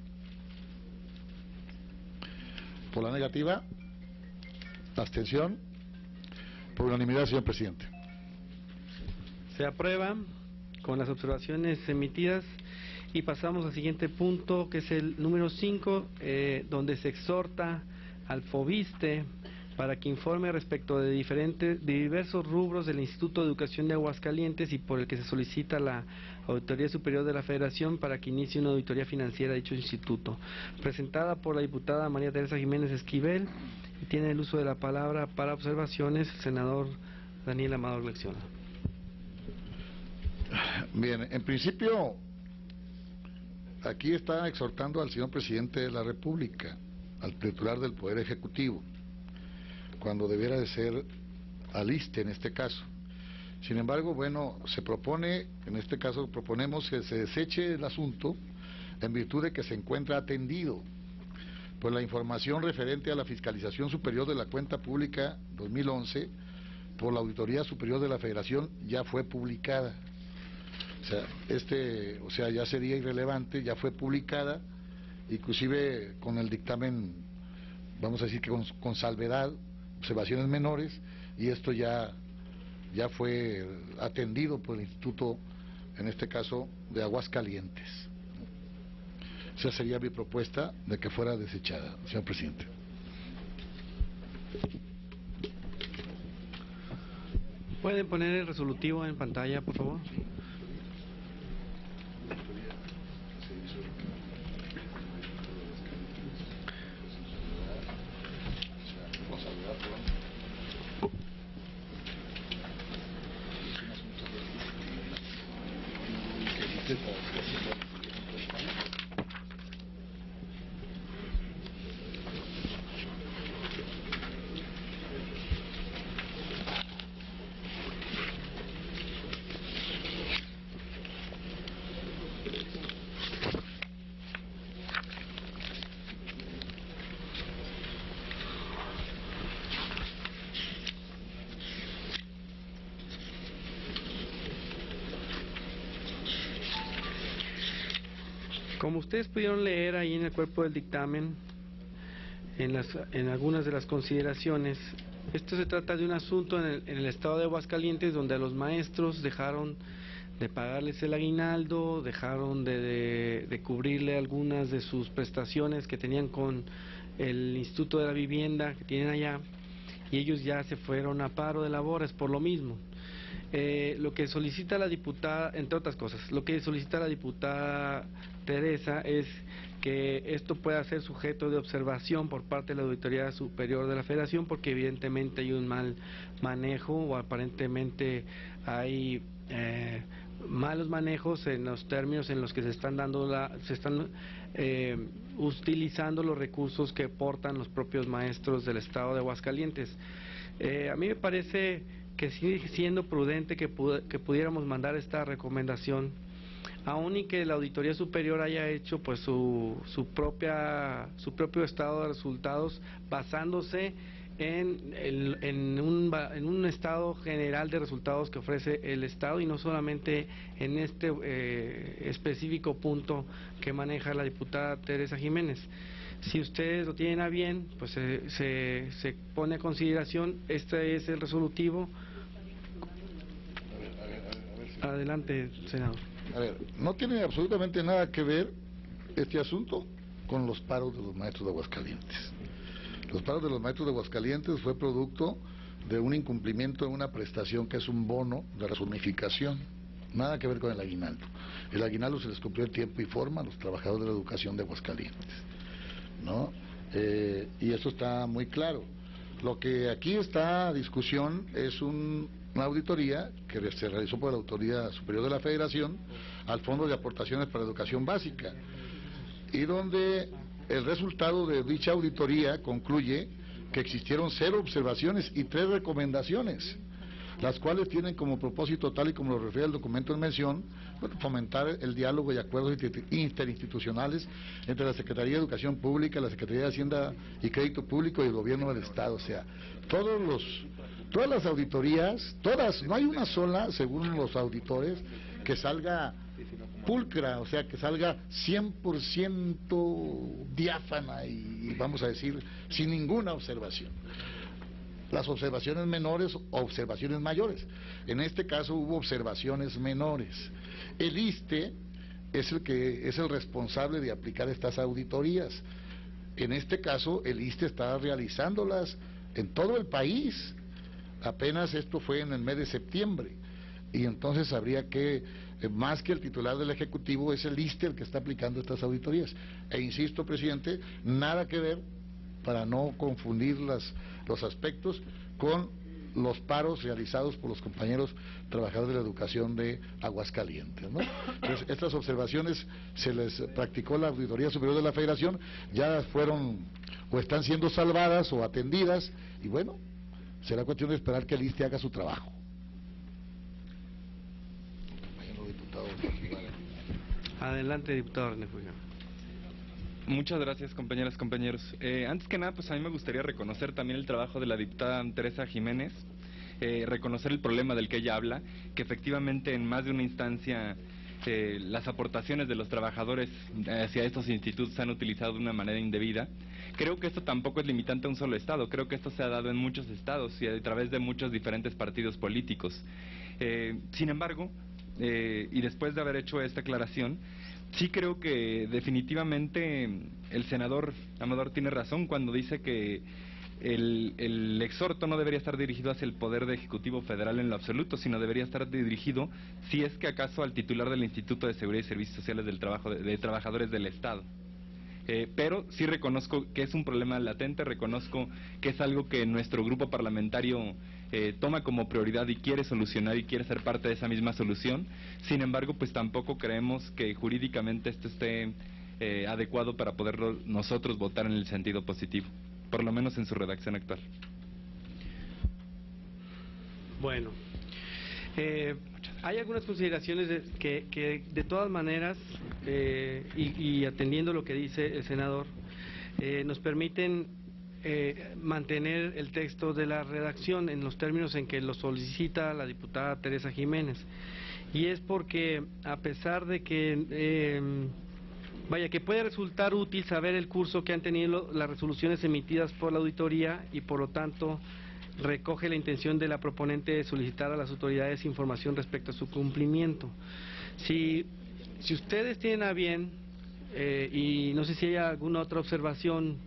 S1: Por la negativa, abstención. Por unanimidad, señor presidente.
S2: Se aprueba con las observaciones emitidas y pasamos al siguiente punto, que es el número 5, donde se exhorta al FOBISTE para que informe respecto de diversos rubros del Instituto de Educación de Aguascalientes y por el que se solicita la Auditoría Superior de la Federación para que inicie una auditoría financiera de dicho instituto. Presentada por la diputada María Teresa Jiménez Esquivel, y tiene el uso de la palabra para observaciones el senador Daniel Amador Lecciona.
S1: Bien, en principio, aquí está exhortando al señor presidente de la República, al titular del Poder Ejecutivo, cuando debiera de ser al ISSSTE en este caso. Sin embargo, bueno, se propone, en este caso proponemos que se deseche el asunto en virtud de que se encuentra atendido, pues la información referente a la Fiscalización Superior de la Cuenta Pública 2011 por la Auditoría Superior de la Federación ya fue publicada. O sea, ya sería irrelevante, ya fue publicada, inclusive con el dictamen, vamos a decir que con salvedad, observaciones menores, y esto ya fue atendido por el Instituto, en este caso, de Aguascalientes. Esa sería mi propuesta de que fuera desechada, señor presidente.
S2: ¿Pueden poner el resolutivo en pantalla, por favor? Como ustedes pudieron leer ahí en el cuerpo del dictamen, en algunas de las consideraciones, esto se trata de un asunto en el estado de Aguascalientes donde a los maestros dejaron de pagarles el aguinaldo, dejaron de cubrirle algunas de sus prestaciones que tenían con el Instituto de la Vivienda que tienen allá, y ellos ya se fueron a paro de labores por lo mismo. Lo que solicita la diputada, entre otras cosas, lo que solicita la diputada Teresa es que esto pueda ser sujeto de observación por parte de la Auditoría Superior de la Federación, porque evidentemente hay un mal manejo o aparentemente hay malos manejos en los términos en los que se están utilizando los recursos que aportan los propios maestros del estado de Aguascalientes. A mí me parece que sigue siendo prudente que pudiéramos mandar esta recomendación, aun y que la Auditoría Superior haya hecho pues su propio estado de resultados basándose en un estado general de resultados que ofrece el Estado y no solamente en este específico punto que maneja la diputada Teresa Jiménez. Si ustedes lo tienen a bien, pues se pone a consideración. Este es el resolutivo. Adelante, senador.
S1: A ver, no tiene absolutamente nada que ver este asunto con los paros de los maestros de Aguascalientes. Los paros de los maestros de Aguascalientes fue producto de un incumplimiento de una prestación que es un bono de rezonificación. Nada que ver con el aguinaldo. El aguinaldo se les cumplió en tiempo y forma a los trabajadores de la educación de Aguascalientes, ¿no? Y eso está muy claro. Lo que aquí está a discusión es una auditoría que se realizó por la Auditoría Superior de la Federación al Fondo de Aportaciones para Educación Básica, y donde el resultado de dicha auditoría concluye que existieron 0 observaciones y 3 recomendaciones, las cuales tienen como propósito, tal y como lo refiere el documento en mención, fomentar el diálogo y acuerdos interinstitucionales entre la Secretaría de Educación Pública, la Secretaría de Hacienda y Crédito Público y el Gobierno del Estado. O sea, todas las auditorías, todas, no hay una sola, según los auditores, que salga pulcra, o sea, que salga 100% diáfana y vamos a decir, sin ninguna observación. Las observaciones menores o observaciones mayores. En este caso hubo observaciones menores. El ISSSTE es el responsable de aplicar estas auditorías. En este caso, el ISSSTE está realizándolas en todo el país. Apenas esto fue en el mes de septiembre. Y entonces habría que, más que el titular del Ejecutivo, es el ISSSTE el que está aplicando estas auditorías. E insisto, presidente, nada que ver, para no confundir los aspectos, con los paros realizados por los compañeros trabajadores de la educación de Aguascalientes, ¿no? Entonces, estas observaciones se les practicó la Auditoría Superior de la Federación, ya fueron o están siendo salvadas o atendidas, y bueno, será cuestión de esperar que el ISSSTE haga su trabajo.
S2: Adelante, diputado René Fuga.
S8: Muchas gracias, compañeras, compañeros. Antes que nada, pues a mí me gustaría reconocer también el trabajo de la diputada Teresa Jiménez, reconocer el problema del que ella habla, que efectivamente en más de una instancia las aportaciones de los trabajadores hacia estos institutos se han utilizado de una manera indebida. Creo que esto tampoco es limitante a un solo estado, creo que esto se ha dado en muchos estados y a través de muchos diferentes partidos políticos. Sin embargo, y después de haber hecho esta aclaración, sí creo que definitivamente el senador Amador tiene razón cuando dice que el exhorto no debería estar dirigido hacia el Poder Ejecutivo Federal en lo absoluto, sino debería estar dirigido, si es que acaso, al titular del Instituto de Seguridad y Servicios Sociales del Trabajo de Trabajadores del Estado. Pero sí reconozco que es un problema latente, reconozco que es algo que nuestro grupo parlamentario toma como prioridad y quiere solucionar y quiere ser parte de esa misma solución. Sin embargo, pues tampoco creemos que jurídicamente esto esté adecuado para poder nosotros votar en el sentido positivo, por lo menos en su redacción actual.
S2: Bueno, hay algunas consideraciones que de todas maneras, y atendiendo lo que dice el senador, nos permiten mantener el texto de la redacción en los términos en que lo solicita la diputada Teresa Jiménez. Y es porque, a pesar de que que puede resultar útil saber el curso que han tenido las resoluciones emitidas por la auditoría y por lo tanto recoge la intención de la proponente de solicitar a las autoridades información respecto a su cumplimiento. Si ustedes tienen a bien, y no sé si hay alguna otra observación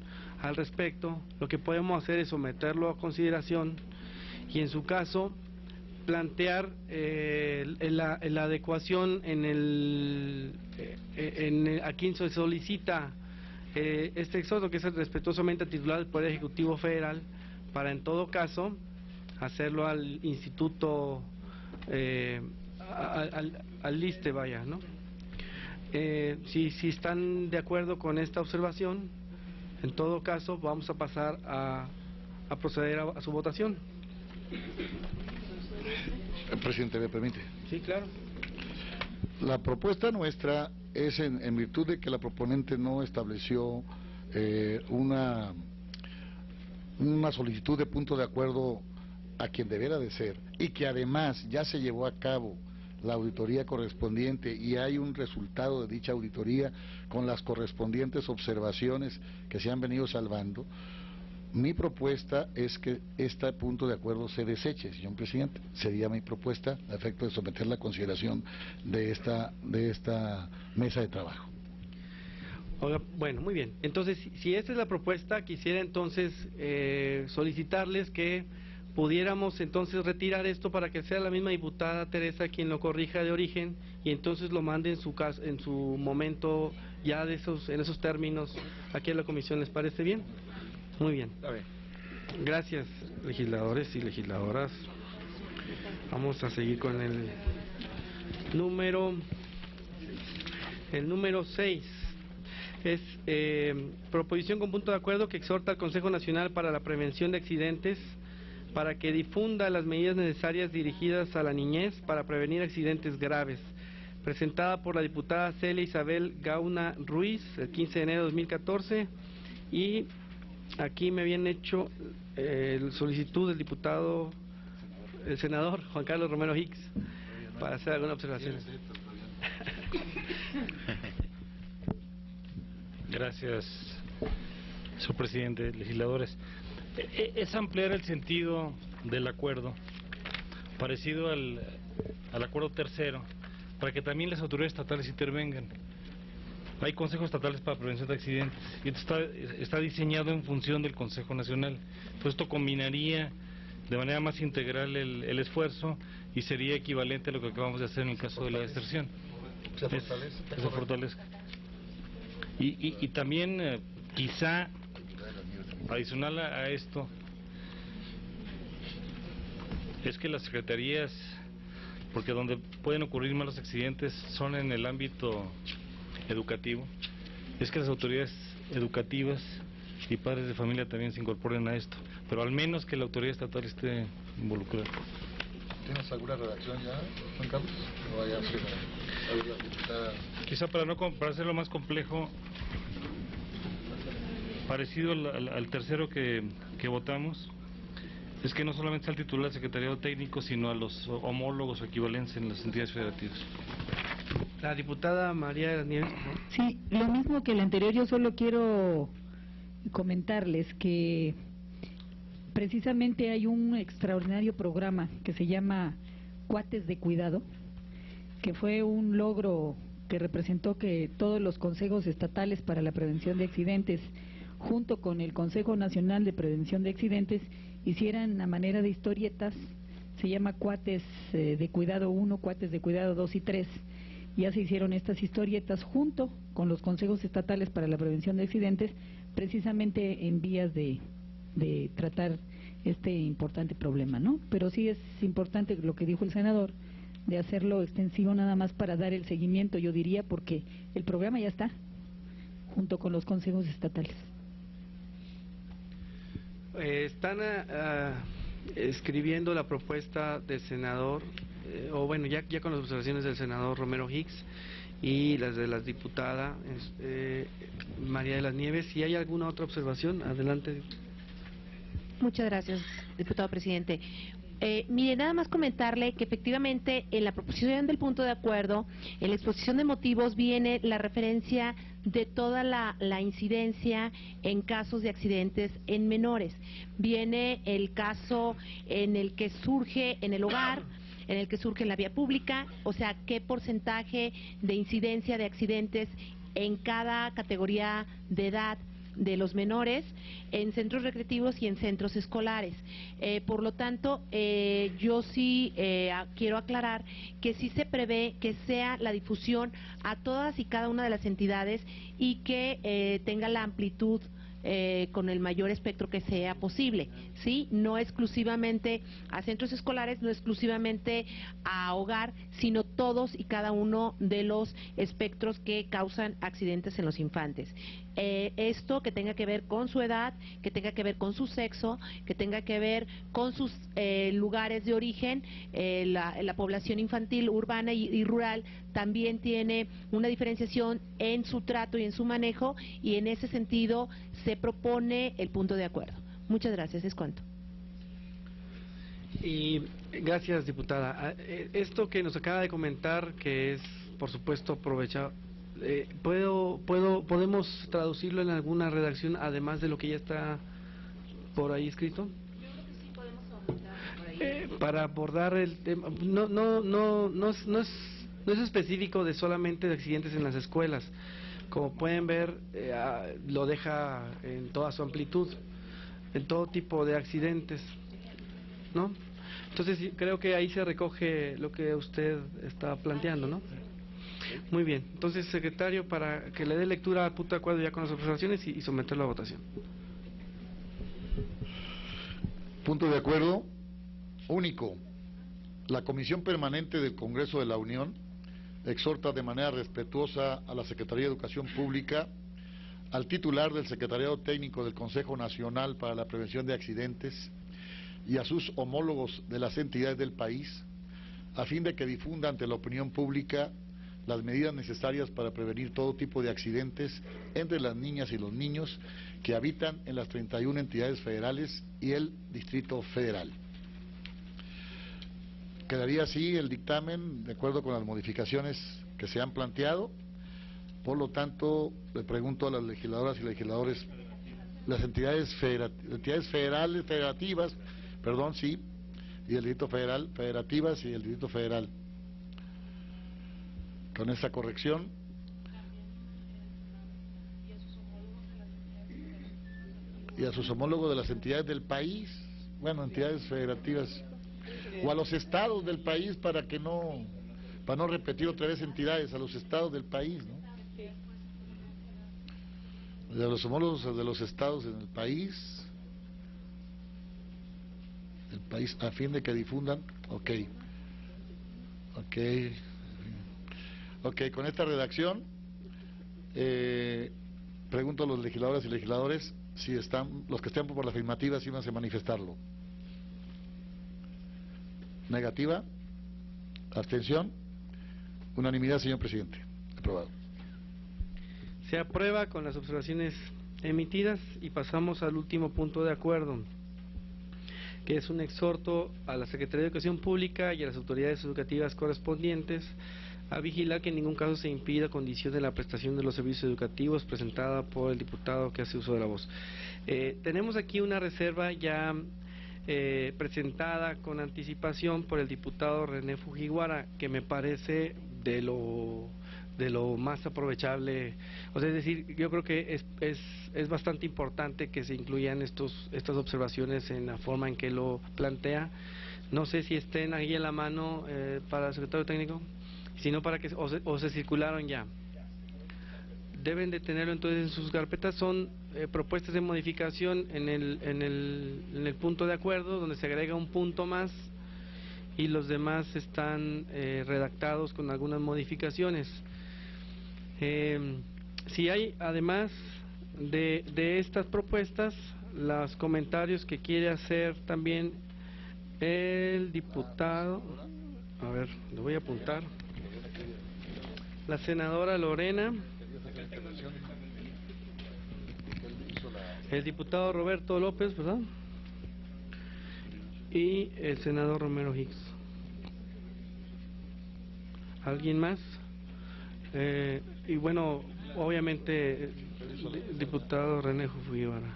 S2: al respecto, lo que podemos hacer es someterlo a consideración y en su caso plantear la adecuación a quien se solicita este exhorto, que es respetuosamente al titular del Poder Ejecutivo Federal, para en todo caso hacerlo al instituto, al ISSSTE, ¿no? Si están de acuerdo con esta observación, en todo caso vamos a pasar a proceder a su votación.
S1: Presidente, ¿me permite?
S2: Sí, claro.
S1: La propuesta nuestra es en virtud de que la proponente no estableció una solicitud de punto de acuerdo a quien debiera de ser, y que además ya se llevó a cabo la auditoría correspondiente y hay un resultado de dicha auditoría con las correspondientes observaciones que se han venido salvando. Mi propuesta es que este punto de acuerdo se deseche, señor presidente. Sería mi propuesta a efecto de someterla a consideración de esta mesa de trabajo.
S2: Oiga, bueno, muy bien. Entonces, si esta es la propuesta, quisiera entonces solicitarles que pudiéramos entonces retirar esto para que sea la misma diputada Teresa quien lo corrija de origen y entonces lo mande en su momento ya en esos términos aquí a la comisión. ¿Les parece bien? Muy bien. Gracias, legisladores y legisladoras. Vamos a seguir con el número 6. Es proposición con punto de acuerdo que exhorta al Consejo Nacional para la Prevención de Accidentes para que difunda las medidas necesarias dirigidas a la niñez para prevenir accidentes graves, presentada por la diputada Celia Isabel Gauna Ruiz el 15 de enero de 2014, y aquí me habían hecho solicitud del el senador Juan Carlos Romero Hicks para hacer alguna observación.
S9: Gracias, señor presidente, legisladores. Es ampliar el sentido del acuerdo, parecido al acuerdo tercero, para que también las autoridades estatales intervengan. Hay consejos estatales para prevención de accidentes y esto está diseñado en función del Consejo Nacional. Entonces esto combinaría de manera más integral el esfuerzo y sería equivalente a lo que acabamos de hacer en el caso de la deserción.
S1: Se fortalece.
S9: Se fortalezca. Y también quizá adicional a esto es que las secretarías, porque donde pueden ocurrir malos accidentes son en el ámbito educativo, es que las autoridades educativas y padres de familia también se incorporen a esto, pero al menos que la autoridad estatal esté involucrada.
S1: ¿Tienes alguna redacción ya, Juan Carlos? ¿O vaya a ser la diputada?
S9: Quizá para hacerlo más complejo, parecido al tercero que votamos, es que no solamente está el titular del secretariado técnico, sino a los homólogos o equivalentes en las entidades federativas.
S2: La diputada María de las Nieves.
S7: Sí, lo mismo que el anterior, yo solo quiero comentarles que precisamente hay un extraordinario programa que se llama Cuates de Cuidado, que fue un logro que representó que todos los consejos estatales para la prevención de accidentes, junto con el Consejo Nacional de Prevención de Accidentes, hicieran a manera de historietas. Se llama Cuates de Cuidado 1, Cuates de Cuidado 2 y 3. Ya se hicieron estas historietas junto con los consejos estatales para la prevención de accidentes, precisamente en vías de tratar este importante problema, ¿no? Pero sí es importante lo que dijo el senador, de hacerlo extensivo nada más para dar el seguimiento, yo diría, porque el programa ya está, junto con los consejos estatales.
S2: Están escribiendo la propuesta del senador, o bueno, ya con las observaciones del senador Romero Hicks y las de la diputada María de las Nieves. Si hay alguna otra observación, adelante.
S10: Muchas gracias, diputado presidente. Mire, nada más comentarle que efectivamente en la proposición del punto de acuerdo, en la exposición de motivos viene la referencia de toda la incidencia en casos de accidentes en menores. Viene el caso en el que surge en el hogar, en el que surge en la vía pública, o sea, qué porcentaje de incidencia de accidentes en cada categoría de edad de los menores, en centros recreativos y en centros escolares. Por lo tanto, yo sí quiero aclarar que sí se prevé que sea la difusión a todas y cada una de las entidades y que tenga la amplitud con el mayor espectro que sea posible, ¿sí? No exclusivamente a centros escolares, no exclusivamente a hogar, sino todos y cada uno de los espectros que causan accidentes en los infantes. Esto que tenga que ver con su edad, que tenga que ver con su sexo, que tenga que ver con sus lugares de origen. La población infantil urbana y rural también tiene una diferenciación en su trato y en su manejo, y en ese sentido se propone el punto de acuerdo. Muchas gracias, es cuanto.
S2: Y gracias, diputada. Esto que nos acaba de comentar, que es por supuesto aprovechado, ¿podemos traducirlo en alguna redacción además de lo que ya está por ahí escrito?
S10: Yo creo que sí podemos aumentar por ahí.
S2: Para abordar el tema, no es específico de solamente de accidentes en las escuelas. Como pueden ver, lo deja en toda su amplitud, en todo tipo de accidentes, ¿no? Entonces creo que ahí se recoge lo que usted está planteando, ¿no? Muy bien. Entonces, secretario, para que le dé lectura al punto de acuerdo ya con las observaciones y someterlo a votación.
S1: Punto de acuerdo único. La Comisión Permanente del Congreso de la Unión exhorta de manera respetuosa a la Secretaría de Educación Pública, al titular del Secretariado Técnico del Consejo Nacional para la Prevención de Accidentes y a sus homólogos de las entidades del país, a fin de que difunda ante la opinión pública las medidas necesarias para prevenir todo tipo de accidentes entre las niñas y los niños que habitan en las 31 entidades federales y el Distrito Federal. Quedaría así el dictamen de acuerdo con las modificaciones que se han planteado. Por lo tanto, le pregunto a las legisladoras y legisladores, las entidades federales, federativas, perdón, sí, y el Distrito Federal, federativas y el Distrito Federal. Con esa corrección. Y a sus homólogos de las entidades del país, bueno, entidades federativas, o a los estados del país, para no repetir otra vez entidades, a los estados del país, ¿no? De los homólogos de los estados en el país, a fin de que difundan, ok, con esta redacción, pregunto a los legisladores y legisladores si están, los que estén por la afirmativa, si van a manifestarlo. Negativa, abstención, unanimidad, señor presidente. Aprobado.
S2: Se aprueba con las observaciones emitidas y pasamos al último punto de acuerdo, que es un exhorto a la Secretaría de Educación Pública y a las autoridades educativas correspondientes a vigilar que en ningún caso se impida condición de la prestación de los servicios educativos, presentada por el diputado que hace uso de la voz. Tenemos aquí una reserva ya presentada con anticipación por el diputado René Fujiwara, que me parece de lo más aprovechable. O sea, es decir, yo creo que es bastante importante que se incluyan estas observaciones en la forma en que lo plantea. No sé si estén ahí en la mano para el secretario técnico, sino para que o se circularon ya. Deben de tenerlo entonces en sus carpetas. Son propuestas de modificación en el punto de acuerdo, donde se agrega un punto más y los demás están redactados con algunas modificaciones. Si hay, además de estas propuestas, los comentarios que quiere hacer también el diputado, a ver, lo voy a apuntar, la senadora Lorena, el diputado Roberto López, ¿verdad? Y el senador Romero Hicks. ¿Alguien más? Y bueno, obviamente, diputado René Fujiwara.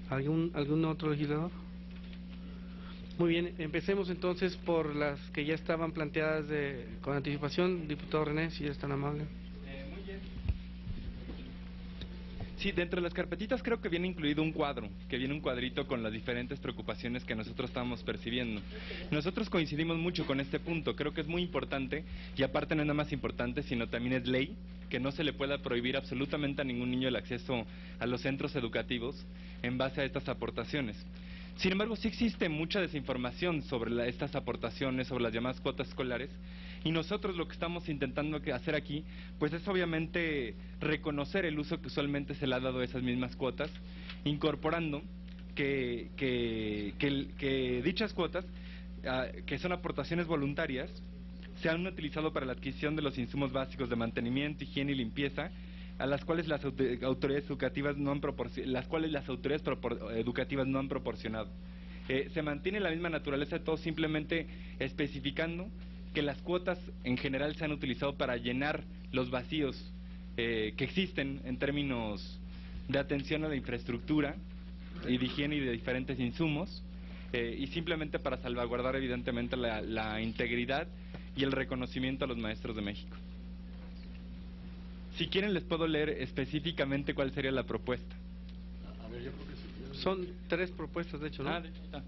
S2: ¿Algún otro legislador? Muy bien, empecemos entonces por las que ya estaban planteadas con anticipación. Diputado René, si es tan amable.
S8: Muy bien. Sí, dentro de las carpetitas creo que viene incluido un cuadro, que viene un cuadrito con las diferentes preocupaciones que nosotros estamos percibiendo. Nosotros coincidimos mucho con este punto, creo que es muy importante, y aparte no es nada más importante, sino también es ley, que no se le pueda prohibir absolutamente a ningún niño el acceso a los centros educativos en base a estas aportaciones. Sin embargo, sí existe mucha desinformación sobre estas aportaciones, sobre las llamadas cuotas escolares, y nosotros lo que estamos intentando hacer aquí, pues es obviamente reconocer el uso que usualmente se le ha dado a esas mismas cuotas, incorporando que dichas cuotas, que son aportaciones voluntarias, se han utilizado para la adquisición de los insumos básicos de mantenimiento, higiene y limpieza, a las cuales las autoridades educativas no han proporcionado. Se mantiene la misma naturaleza de todo, simplemente especificando que las cuotas en general se han utilizado para llenar los vacíos que existen en términos de atención a la infraestructura y de higiene y de diferentes insumos, y simplemente para salvaguardar evidentemente la integridad y el reconocimiento a los maestros de México. Si quieren les puedo leer específicamente cuál sería la propuesta.
S2: A ver, yo creo que sí. Son 3 propuestas, de hecho, ¿no?
S8: De hecho está.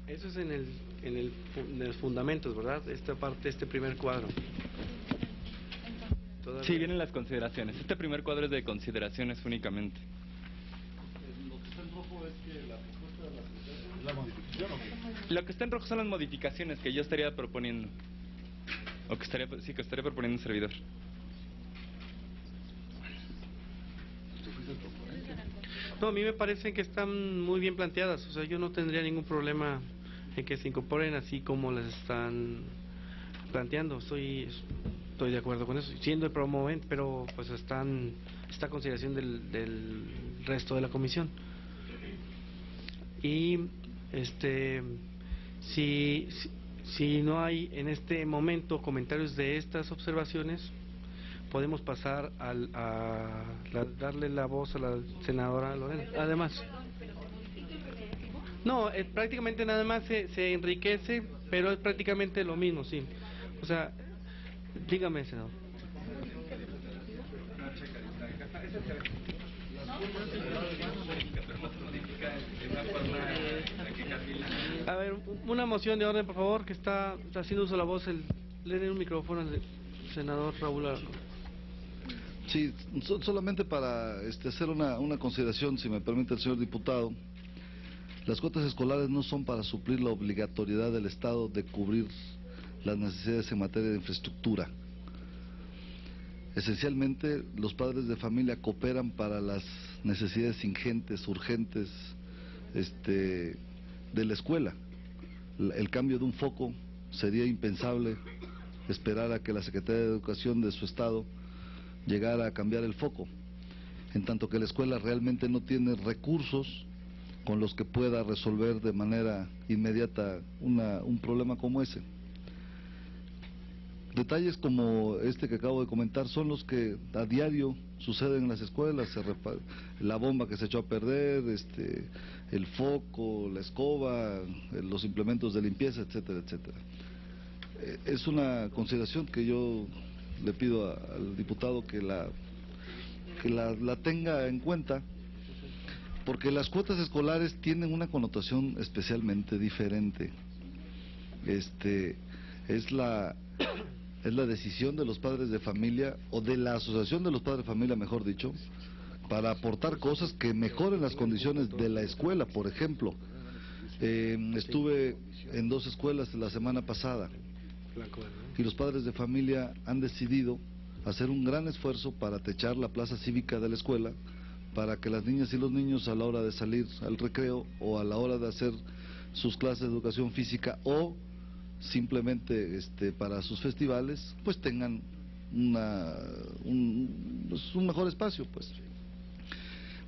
S2: Eso es en los fundamentos, ¿verdad? Esta parte, este primer cuadro.
S8: ¿Todavía? Sí, vienen las consideraciones. Este primer cuadro es de consideraciones únicamente.
S4: Lo que está en rojo es que la propuesta de la modificación, ¿o qué?
S8: Lo que está en rojo son las modificaciones que yo estaría proponiendo. O que estaría proponiendo un servidor.
S2: No, a mí me parecen que están muy bien planteadas. O sea, yo no tendría ningún problema en que se incorporen así como las están planteando. Estoy de acuerdo con eso, siendo el promovente, pero pues está consideración del resto de la comisión. Y si no hay en este momento comentarios de estas observaciones, podemos pasar a darle la voz a la senadora Lorena. Además, no, prácticamente nada más se enriquece, pero es prácticamente lo mismo, sí. O sea, dígame, senador. A ver, una moción de orden, por favor, que está haciendo uso de la voz. Le den un micrófono al senador Raúl Alarcón.
S4: Sí, solamente para hacer una consideración, si me permite el señor diputado. Las cuotas escolares no son para suplir la obligatoriedad del Estado de cubrir las necesidades en materia de infraestructura. Esencialmente, los padres de familia cooperan para las necesidades ingentes, urgentes, de la escuela. El cambio de un foco sería impensable esperar a que la Secretaría de Educación de su estado llegara a cambiar el foco, en tanto que la escuela realmente no tiene recursos con los que pueda resolver de manera inmediata un problema como ese. Detalles como este que acabo de comentar son los que a diario suceden en las escuelas: la bomba que se echó a perder, el foco, la escoba, los implementos de limpieza, etcétera, etcétera. Es una consideración que yo le pido al diputado que la tenga en cuenta, porque las cuotas escolares tienen una connotación especialmente diferente. Es la decisión de los padres de familia, o de la asociación de los padres de familia, mejor dicho, para aportar cosas que mejoren las condiciones de la escuela. Por ejemplo, estuve en 2 escuelas la semana pasada y los padres de familia han decidido hacer un gran esfuerzo para techar la plaza cívica de la escuela, para que las niñas y los niños, a la hora de salir al recreo o a la hora de hacer sus clases de educación física o simplemente para sus festivales, pues tengan un mejor espacio. Pues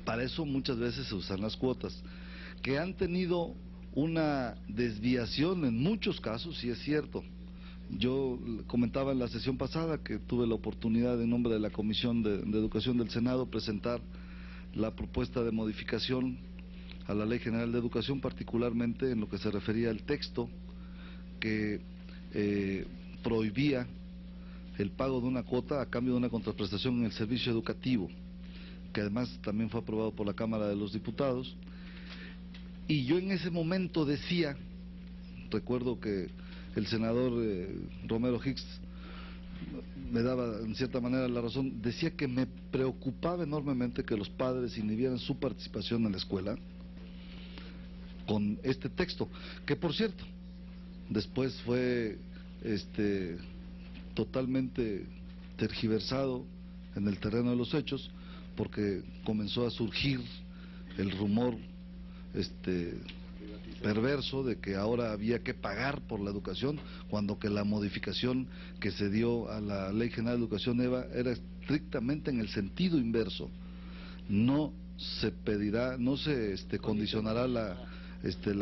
S4: para eso muchas veces se usan las cuotas, que han tenido una desviación en muchos casos, sí es cierto. Yo comentaba en la sesión pasada que tuve la oportunidad, en nombre de la Comisión de Educación del Senado, presentar la propuesta de modificación a la Ley General de Educación, particularmente en lo que se refería al texto que prohibía el pago de una cuota a cambio de una contraprestación en el servicio educativo, que además también fue aprobado por la Cámara de los Diputados. Y yo en ese momento decía, recuerdo que el senador Romero Hicks me daba en cierta manera la razón, decía que me preocupaba enormemente que los padres inhibieran su participación en la escuela con este texto, que por cierto, después fue totalmente tergiversado en el terreno de los hechos, porque comenzó a surgir el rumor perverso de que ahora había que pagar por la educación, cuando que la modificación que se dio a la Ley General de Educación era estrictamente en el sentido inverso. No se pedirá, no se condicionará la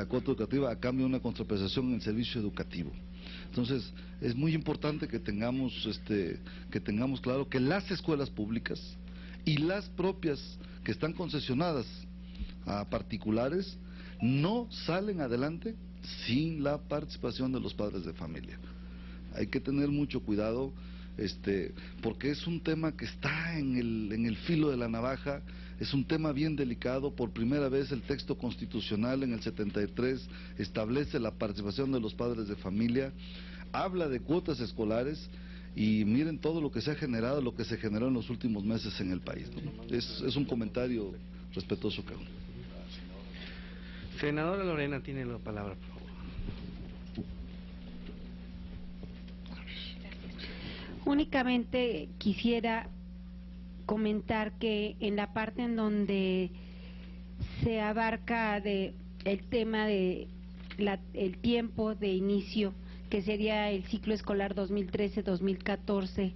S4: cuota educativa a cambio de una contraprestación en el servicio educativo. Entonces, es muy importante que tengamos claro que las escuelas públicas y las propias que están concesionadas a particulares no salen adelante sin la participación de los padres de familia. Hay que tener mucho cuidado, porque es un tema que está en el filo de la navaja, es un tema bien delicado. Por primera vez el texto constitucional en el 73 establece la participación de los padres de familia, habla de cuotas escolares, y miren todo lo que se ha generado, lo que se generó en los últimos meses en el país, ¿no? Es un comentario respetuoso que hago.
S2: Senadora Lorena tiene la palabra, por favor.
S10: Únicamente quisiera comentar que en la parte en donde se abarca el tema de el tiempo de inicio, que sería el ciclo escolar 2013-2014,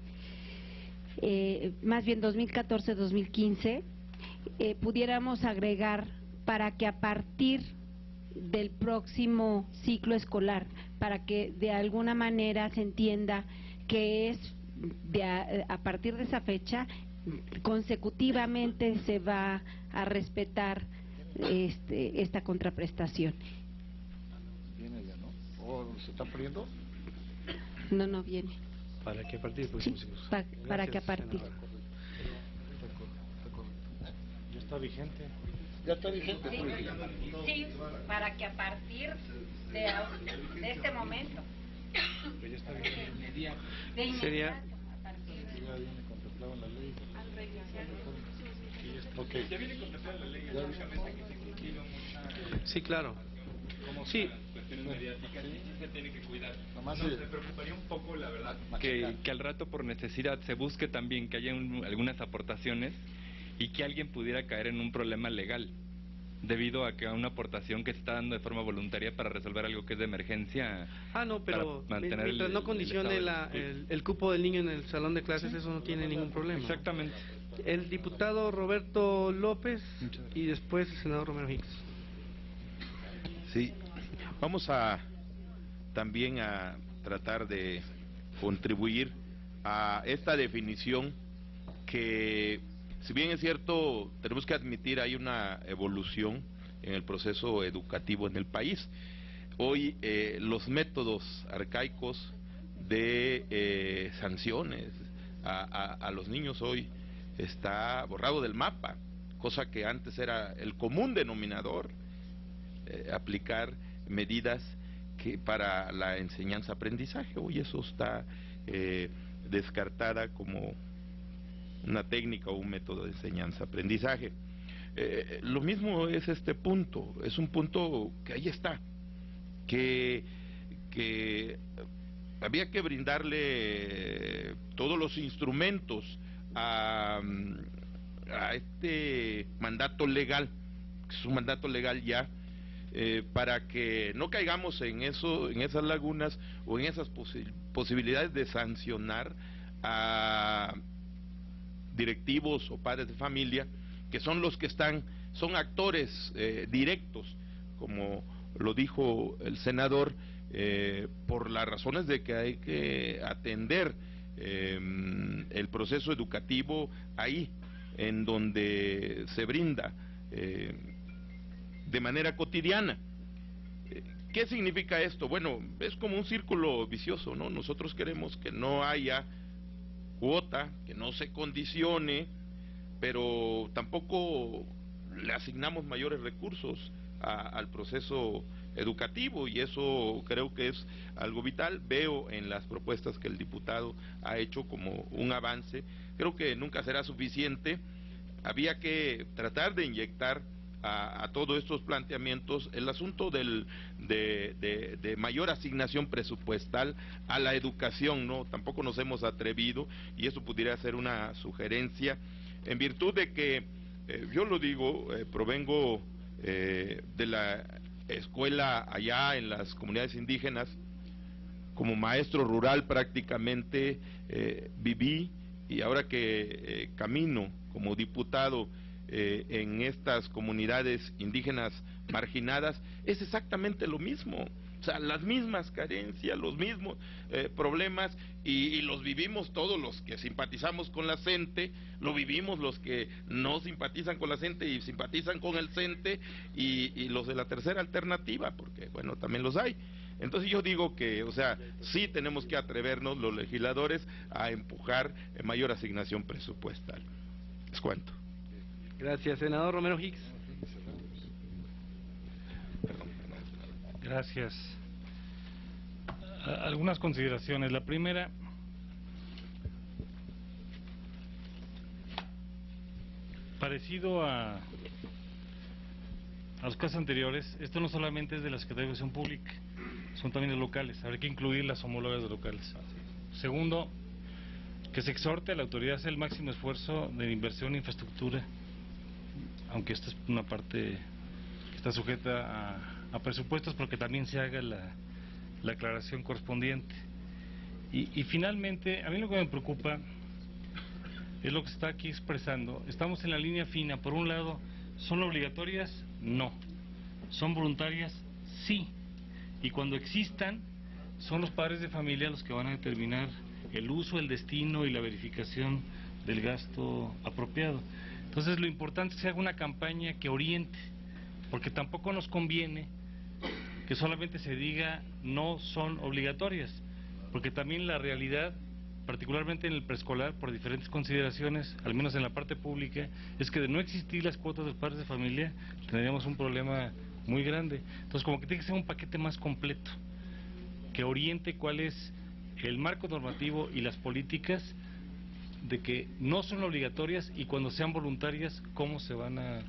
S10: más bien 2014-2015, pudiéramos agregar para que a partir del próximo ciclo escolar, para que de alguna manera se entienda que es a partir de esa fecha consecutivamente se va a respetar esta contraprestación.
S1: ¿Viene ya, no? ¿O se está poniendo?
S10: No viene.
S2: Para que a partir del próximo ciclo.
S10: Para que a partir.
S9: ¿Ya está vigente?
S1: Ya está vigente.
S10: Sí, para que a partir de este momento.
S9: Pero ya está vigente.
S10: De inmediato.
S2: Sería.
S1: Ya viene contemplado en la ley.
S8: Okay. Ya viene contemplado en la ley, lógicamente que se cultiva mucha...
S2: Sí, claro. Sí.
S8: Cuestiones mediáticas, sí se tiene que cuidar.
S1: Nomás
S8: me preocuparía un poco, la verdad, que al rato por necesidad se busque también que haya algunas aportaciones y que alguien pudiera caer en un problema legal debido a que a una aportación que se está dando de forma voluntaria para resolver algo que es de emergencia.
S2: No, pero
S8: mantener
S2: mientras no condicione el cupo del niño en el salón de clases, eso no tiene ningún problema.
S8: Exactamente.
S2: El diputado Roberto López y después el senador Romero Hicks.
S3: Sí, vamos también a tratar de contribuir a esta definición que, si bien es cierto, tenemos que admitir hay una evolución en el proceso educativo en el país. Hoy los métodos arcaicos de sanciones a los niños hoy está borrado del mapa, cosa que antes era el común denominador, aplicar medidas para la enseñanza-aprendizaje. Hoy eso está descartada como una técnica o un método de enseñanza-aprendizaje. Lo mismo es este punto, es un punto que ahí está, que había que brindarle todos los instrumentos a este mandato legal, que es un mandato legal ya, para que no caigamos en esas lagunas o en esas posibilidades de sancionar a directivos o padres de familia, que son los que son actores directos, como lo dijo el senador, por las razones de que hay que atender el proceso educativo ahí, en donde se brinda de manera cotidiana. ¿Qué significa esto? Bueno, es como un círculo vicioso, ¿no? Nosotros queremos que no haya cuota, que no se condicione, pero tampoco le asignamos mayores recursos al proceso educativo, y eso creo que es algo vital. Veo en las propuestas que el diputado ha hecho como un avance. Creo que nunca será suficiente. Había que tratar de inyectar a todos estos planteamientos el asunto de mayor asignación presupuestal a la educación, ¿no? Tampoco nos hemos atrevido, y eso pudiera ser una sugerencia, en virtud de que, yo lo digo, provengo de la escuela allá en las comunidades indígenas, como maestro rural prácticamente, viví, y ahora que camino como diputado en estas comunidades indígenas marginadas, es exactamente lo mismo. O sea, las mismas carencias, los mismos problemas, y los vivimos todos los que simpatizamos con la CENTE, lo vivimos los que no simpatizan con la CENTE y simpatizan con el CENTE, y los de la tercera alternativa, porque bueno, también los hay. Entonces yo digo que, o sea, sí tenemos que atrevernos los legisladores a empujar mayor asignación presupuestal. Es cuanto.
S2: Gracias, senador Romero Hicks.
S9: Gracias. Algunas consideraciones. La primera, parecido a los casos anteriores, esto no solamente es de la Secretaría de Educación Pública, son también de locales. Habrá que incluir las homólogas de locales. Segundo, que se exhorte a la autoridad a hacer el máximo esfuerzo de inversión en infraestructura, aunque esta es una parte que está sujeta a presupuestos, porque también se haga la aclaración correspondiente. Y finalmente, a mí lo que me preocupa es lo que se está aquí expresando. Estamos en la línea fina. Por un lado, ¿son obligatorias? No. ¿Son voluntarias? Sí. Y cuando existan, son los padres de familia los que van a determinar el uso, el destino y la verificación del gasto apropiado. Entonces, lo importante es que se haga una campaña que oriente, porque tampoco nos conviene que solamente se diga no son obligatorias, porque también la realidad, particularmente en el preescolar, por diferentes consideraciones, al menos en la parte pública, es que de no existir las cuotas de padres de familia, tendríamos un problema muy grande. Entonces, como que tiene que ser un paquete más completo, que oriente cuál es el marco normativo y las políticas de que no son obligatorias, y cuando sean voluntarias, cómo se van a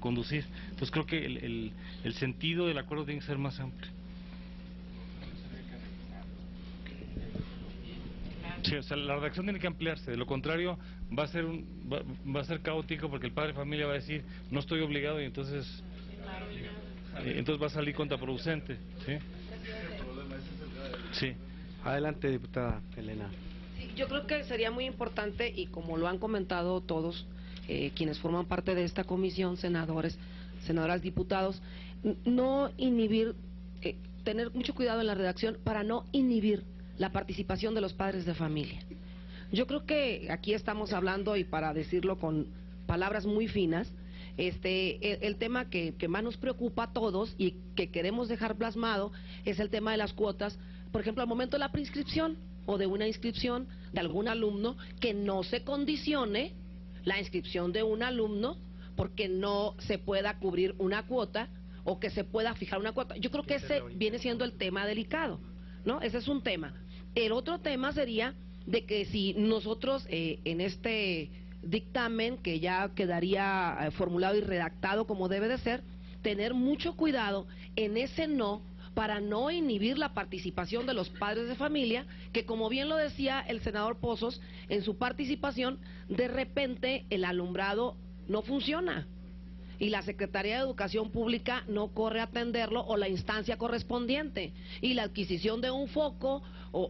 S9: conducir. Entonces creo que el sentido del acuerdo tiene que ser más amplio. Sí, o sea, la redacción tiene que ampliarse, de lo contrario va a ser caótico, porque el padre de familia va a decir no estoy obligado, y entonces va a salir contraproducente. ¿Sí? Sí.
S2: Adelante, diputada Elena.
S11: Sí, yo creo que sería muy importante, y como lo han comentado todos quienes forman parte de esta comisión, senadores, senadoras, diputados, no inhibir, tener mucho cuidado en la redacción para no inhibir la participación de los padres de familia. Yo creo que aquí estamos hablando, y para decirlo con palabras muy finas, el tema que más nos preocupa a todos y que queremos dejar plasmado es el tema de las cuotas, por ejemplo, al momento de la preinscripción o de una inscripción de algún alumno, que no se condicione la inscripción de un alumno porque no se pueda cubrir una cuota o que se pueda fijar una cuota. Yo creo que ese viene siendo el tema delicado, ¿no? Ese es un tema. El otro tema sería de que si nosotros en este dictamen, que ya quedaría formulado y redactado como debe de ser, tener mucho cuidado en ese no, para no inhibir la participación de los padres de familia, que como bien lo decía el senador Pozos en su participación, de repente el alumbrado no funciona y la Secretaría de Educación Pública no corre a atenderlo, o la instancia correspondiente, y la adquisición de un foco,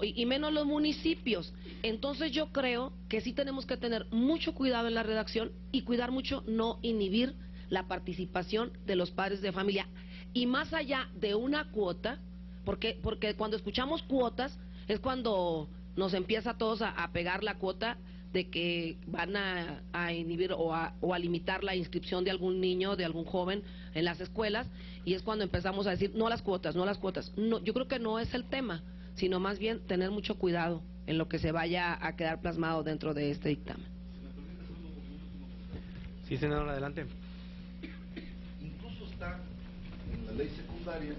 S11: y menos los municipios. Entonces yo creo que sí tenemos que tener mucho cuidado en la redacción y cuidar mucho no inhibir la participación de los padres de familia. Y más allá de una cuota, porque cuando escuchamos cuotas es cuando nos empieza a todos a pegar la cuota de que van a inhibir o a limitar la inscripción de algún niño, de algún joven en las escuelas, y es cuando empezamos a decir no a las cuotas, no a las cuotas. No, yo creo que no es el tema, sino más bien tener mucho cuidado en lo que se vaya a quedar plasmado dentro de este dictamen.
S2: Sí, senador, adelante.
S4: Incluso está en la ley secundaria,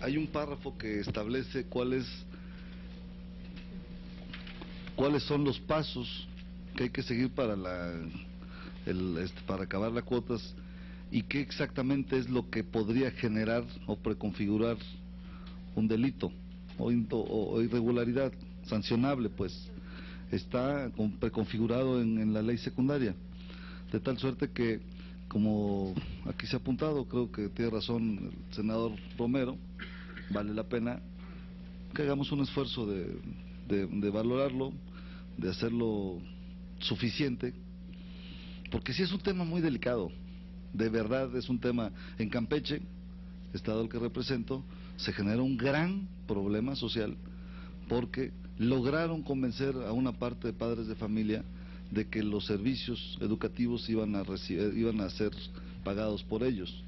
S4: hay un párrafo que establece cuáles son los pasos que hay que seguir para para acabar las cuotas y qué exactamente es lo que podría generar o preconfigurar un delito o irregularidad sancionable, pues está preconfigurado en la ley secundaria, de tal suerte que, como aquí se ha apuntado, creo que tiene razón el senador Romero, vale la pena que hagamos un esfuerzo de valorarlo, de hacerlo suficiente, porque sí es un tema muy delicado, de verdad es un tema. En Campeche, estado al que represento, se generó un gran problema social porque lograron convencer a una parte de padres de familia de que los servicios educativos iban a ser pagados por ellos.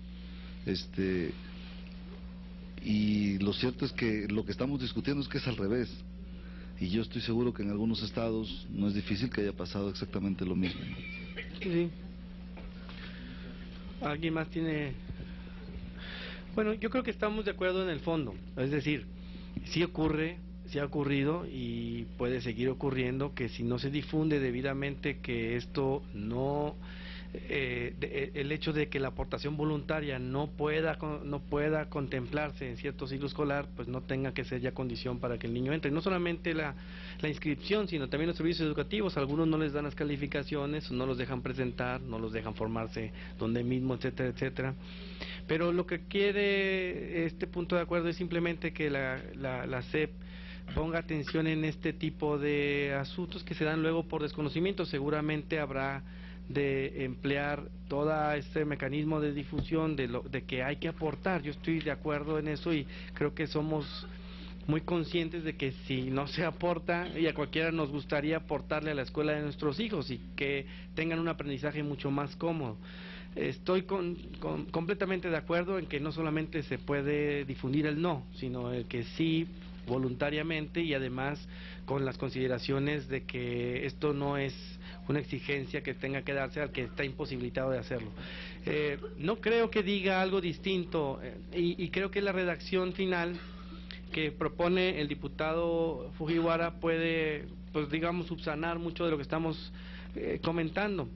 S4: Y lo cierto es que lo que estamos discutiendo es que es al revés. Y yo estoy seguro que en algunos estados no es difícil que haya pasado exactamente lo mismo.
S2: Sí. ¿Alguien más tiene...? Bueno, yo creo que estamos de acuerdo en el fondo. Es decir, sí ocurre, sí ha ocurrido y puede seguir ocurriendo que si no se difunde debidamente que esto no... el hecho de que la aportación voluntaria no pueda contemplarse en cierto ciclo escolar, pues no tenga que ser ya condición para que el niño entre. No solamente la inscripción, sino también los servicios educativos. Algunos no les dan las calificaciones, no los dejan presentar, no los dejan formarse donde mismo, etcétera, etcétera. Pero lo que quiere este punto de acuerdo es simplemente que la SEP ponga atención en este tipo de asuntos que se dan luego por desconocimiento. Seguramente habrá de emplear todo este mecanismo de difusión de que hay que aportar. Yo estoy de acuerdo en eso y creo que somos muy conscientes de que si no se aporta, y a cualquiera nos gustaría aportarle a la escuela de nuestros hijos y que tengan un aprendizaje mucho más cómodo. Estoy completamente de acuerdo en que no solamente se puede difundir el no, sino el que sí voluntariamente y además con las consideraciones de que esto no es una exigencia que tenga que darse al que está imposibilitado de hacerlo. No creo que diga algo distinto y creo que la redacción final que propone el diputado Fujiwara puede, pues digamos, subsanar mucho de lo que estamos comentando.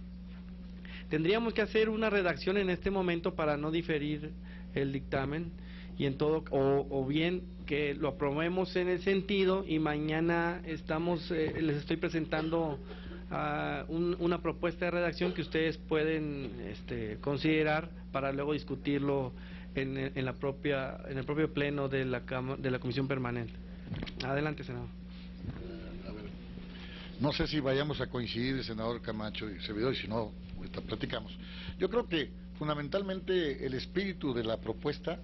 S2: Tendríamos que hacer una redacción en este momento para no diferir el dictamen y en todo, o bien que lo aprobemos en el sentido y mañana les estoy presentando una propuesta de redacción que ustedes pueden considerar para luego discutirlo en el propio pleno de la Comisión Permanente. Adelante, senador.
S1: No sé si vayamos a coincidir, senador Camacho y servidor, y si no, platicamos. Yo creo que fundamentalmente el espíritu de la propuesta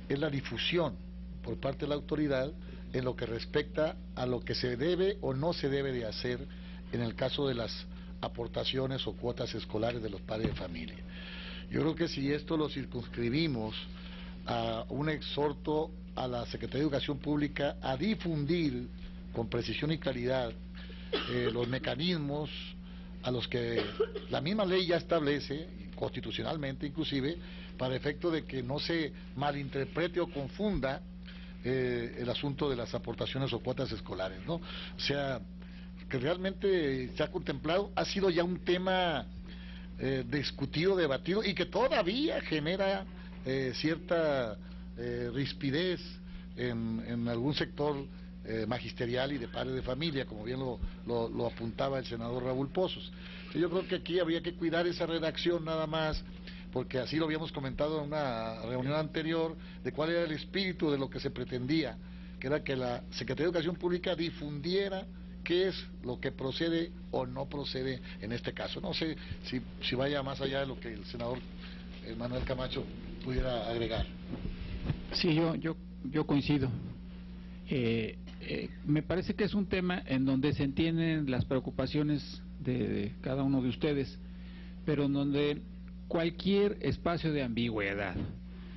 S1: es la difusión por parte de la autoridad en lo que respecta a lo que se debe o no se debe de hacer en el caso de las aportaciones o cuotas escolares de los padres de familia. Yo creo que si esto lo circunscribimos a un exhorto a la Secretaría de Educación Pública a difundir con precisión y claridad los mecanismos a los que la misma ley ya establece, constitucionalmente inclusive, para efecto de que no se malinterprete o confunda el asunto de las aportaciones o cuotas escolares, ¿no? O sea, que realmente se ha contemplado, ha sido ya un tema discutido, debatido y que todavía genera cierta rispidez en algún sector magisterial y de padres de familia, como bien lo apuntaba el senador Raúl Pozos. Yo creo que aquí habría que cuidar esa redacción nada más, porque así lo habíamos comentado en una reunión anterior, de cuál era el espíritu de lo que se pretendía, que era que la Secretaría de Educación Pública difundiera qué es lo que procede o no procede en este caso. No sé si vaya más allá de lo que el senador Manuel Camacho pudiera agregar.
S12: Sí, yo coincido. Me parece que es un tema en donde se entienden las preocupaciones de cada uno de ustedes, pero en donde cualquier espacio de ambigüedad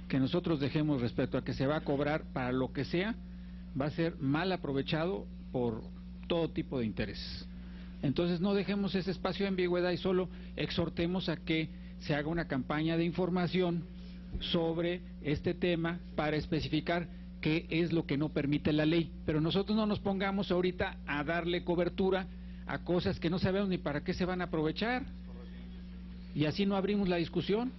S12: que nosotros dejemos respecto a que se va a cobrar para lo que sea, va a ser mal aprovechado por todo tipo de intereses. Entonces no dejemos ese espacio de ambigüedad y solo exhortemos a que se haga una campaña de información sobre este tema para especificar qué es lo que no permite la ley, pero nosotros no nos pongamos ahorita a darle cobertura a cosas que no sabemos ni para qué se van a aprovechar, y así no abrimos la discusión,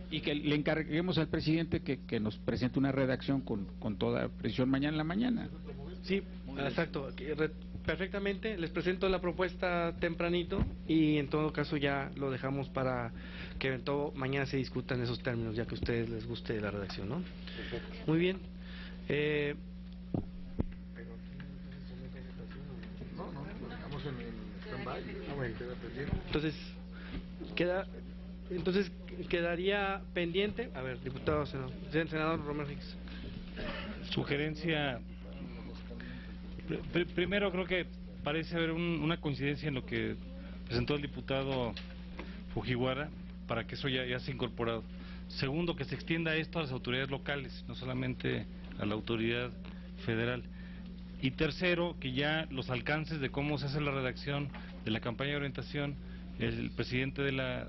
S12: y que le encarguemos al presidente que nos presente una redacción con toda precisión mañana en la mañana.
S2: Sí, exacto, perfectamente, les presento la propuesta tempranito y en todo caso ya lo dejamos para que mañana se discutan esos términos, ya que a ustedes les guste la redacción, ¿no? Muy bien. Entonces quedaría pendiente, a ver, diputado, senador Romero Hicks.
S9: Sugerencia, primero creo que parece haber una coincidencia en lo que presentó el diputado Fujiwara para que eso ya sea incorporado. Segundo, que se extienda esto a las autoridades locales, no solamente a la autoridad federal. Y tercero, que ya los alcances de cómo se hace la redacción de la campaña de orientación, el presidente de la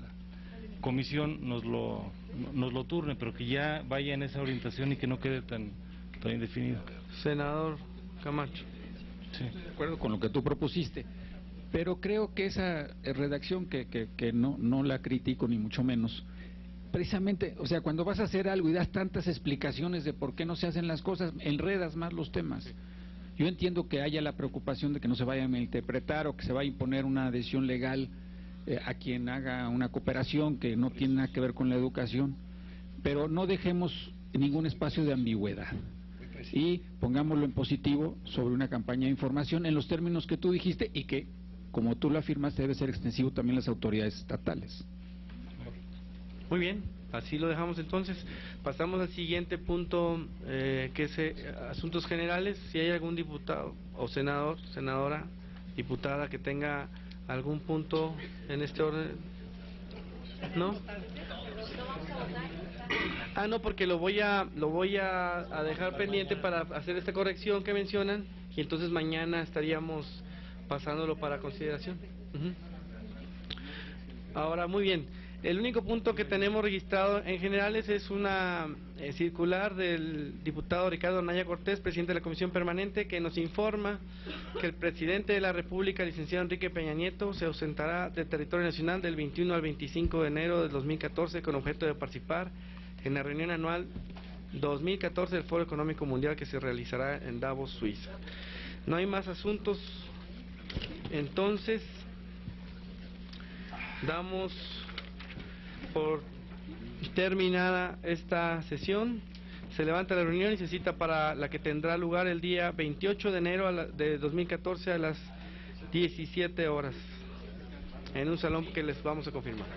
S9: comisión nos lo turne, pero que ya vaya en esa orientación y que no quede tan indefinido.
S2: Senador Camacho.
S12: Sí, de acuerdo con lo que tú propusiste, pero creo que esa redacción que no la critico ni mucho menos, precisamente, o sea, cuando vas a hacer algo y das tantas explicaciones de por qué no se hacen las cosas, enredas más los temas. Yo entiendo que haya la preocupación de que no se vayan a interpretar o que se vaya a imponer una decisión legal a quien haga una cooperación que no tiene nada que ver con la educación, pero no dejemos ningún espacio de ambigüedad y pongámoslo en positivo sobre una campaña de información en los términos que tú dijiste y que, como tú lo afirmas, debe ser extensivo también a las autoridades estatales.
S2: Muy bien, así lo dejamos entonces. Pasamos al siguiente punto, que es asuntos generales. Si hay algún diputado o senador, senadora, diputada que tenga algún punto en este orden. ¿No? No, porque lo voy a dejar pendiente para hacer esta corrección que mencionan y entonces mañana estaríamos pasándolo para consideración. Ahora, muy bien. El único punto que tenemos registrado en generales es una circular del diputado Ricardo Anaya Cortés, presidente de la Comisión Permanente, que nos informa que el presidente de la República, licenciado Enrique Peña Nieto, se ausentará del territorio nacional del 21 al 25 de enero del 2014 con objeto de participar en la reunión anual 2014 del Foro Económico Mundial que se realizará en Davos, Suiza. No hay más asuntos, entonces damos por terminada esta sesión. Se levanta la reunión y se cita para la que tendrá lugar el día 28 de enero de 2014 a las 17 horas en un salón que les vamos a confirmar.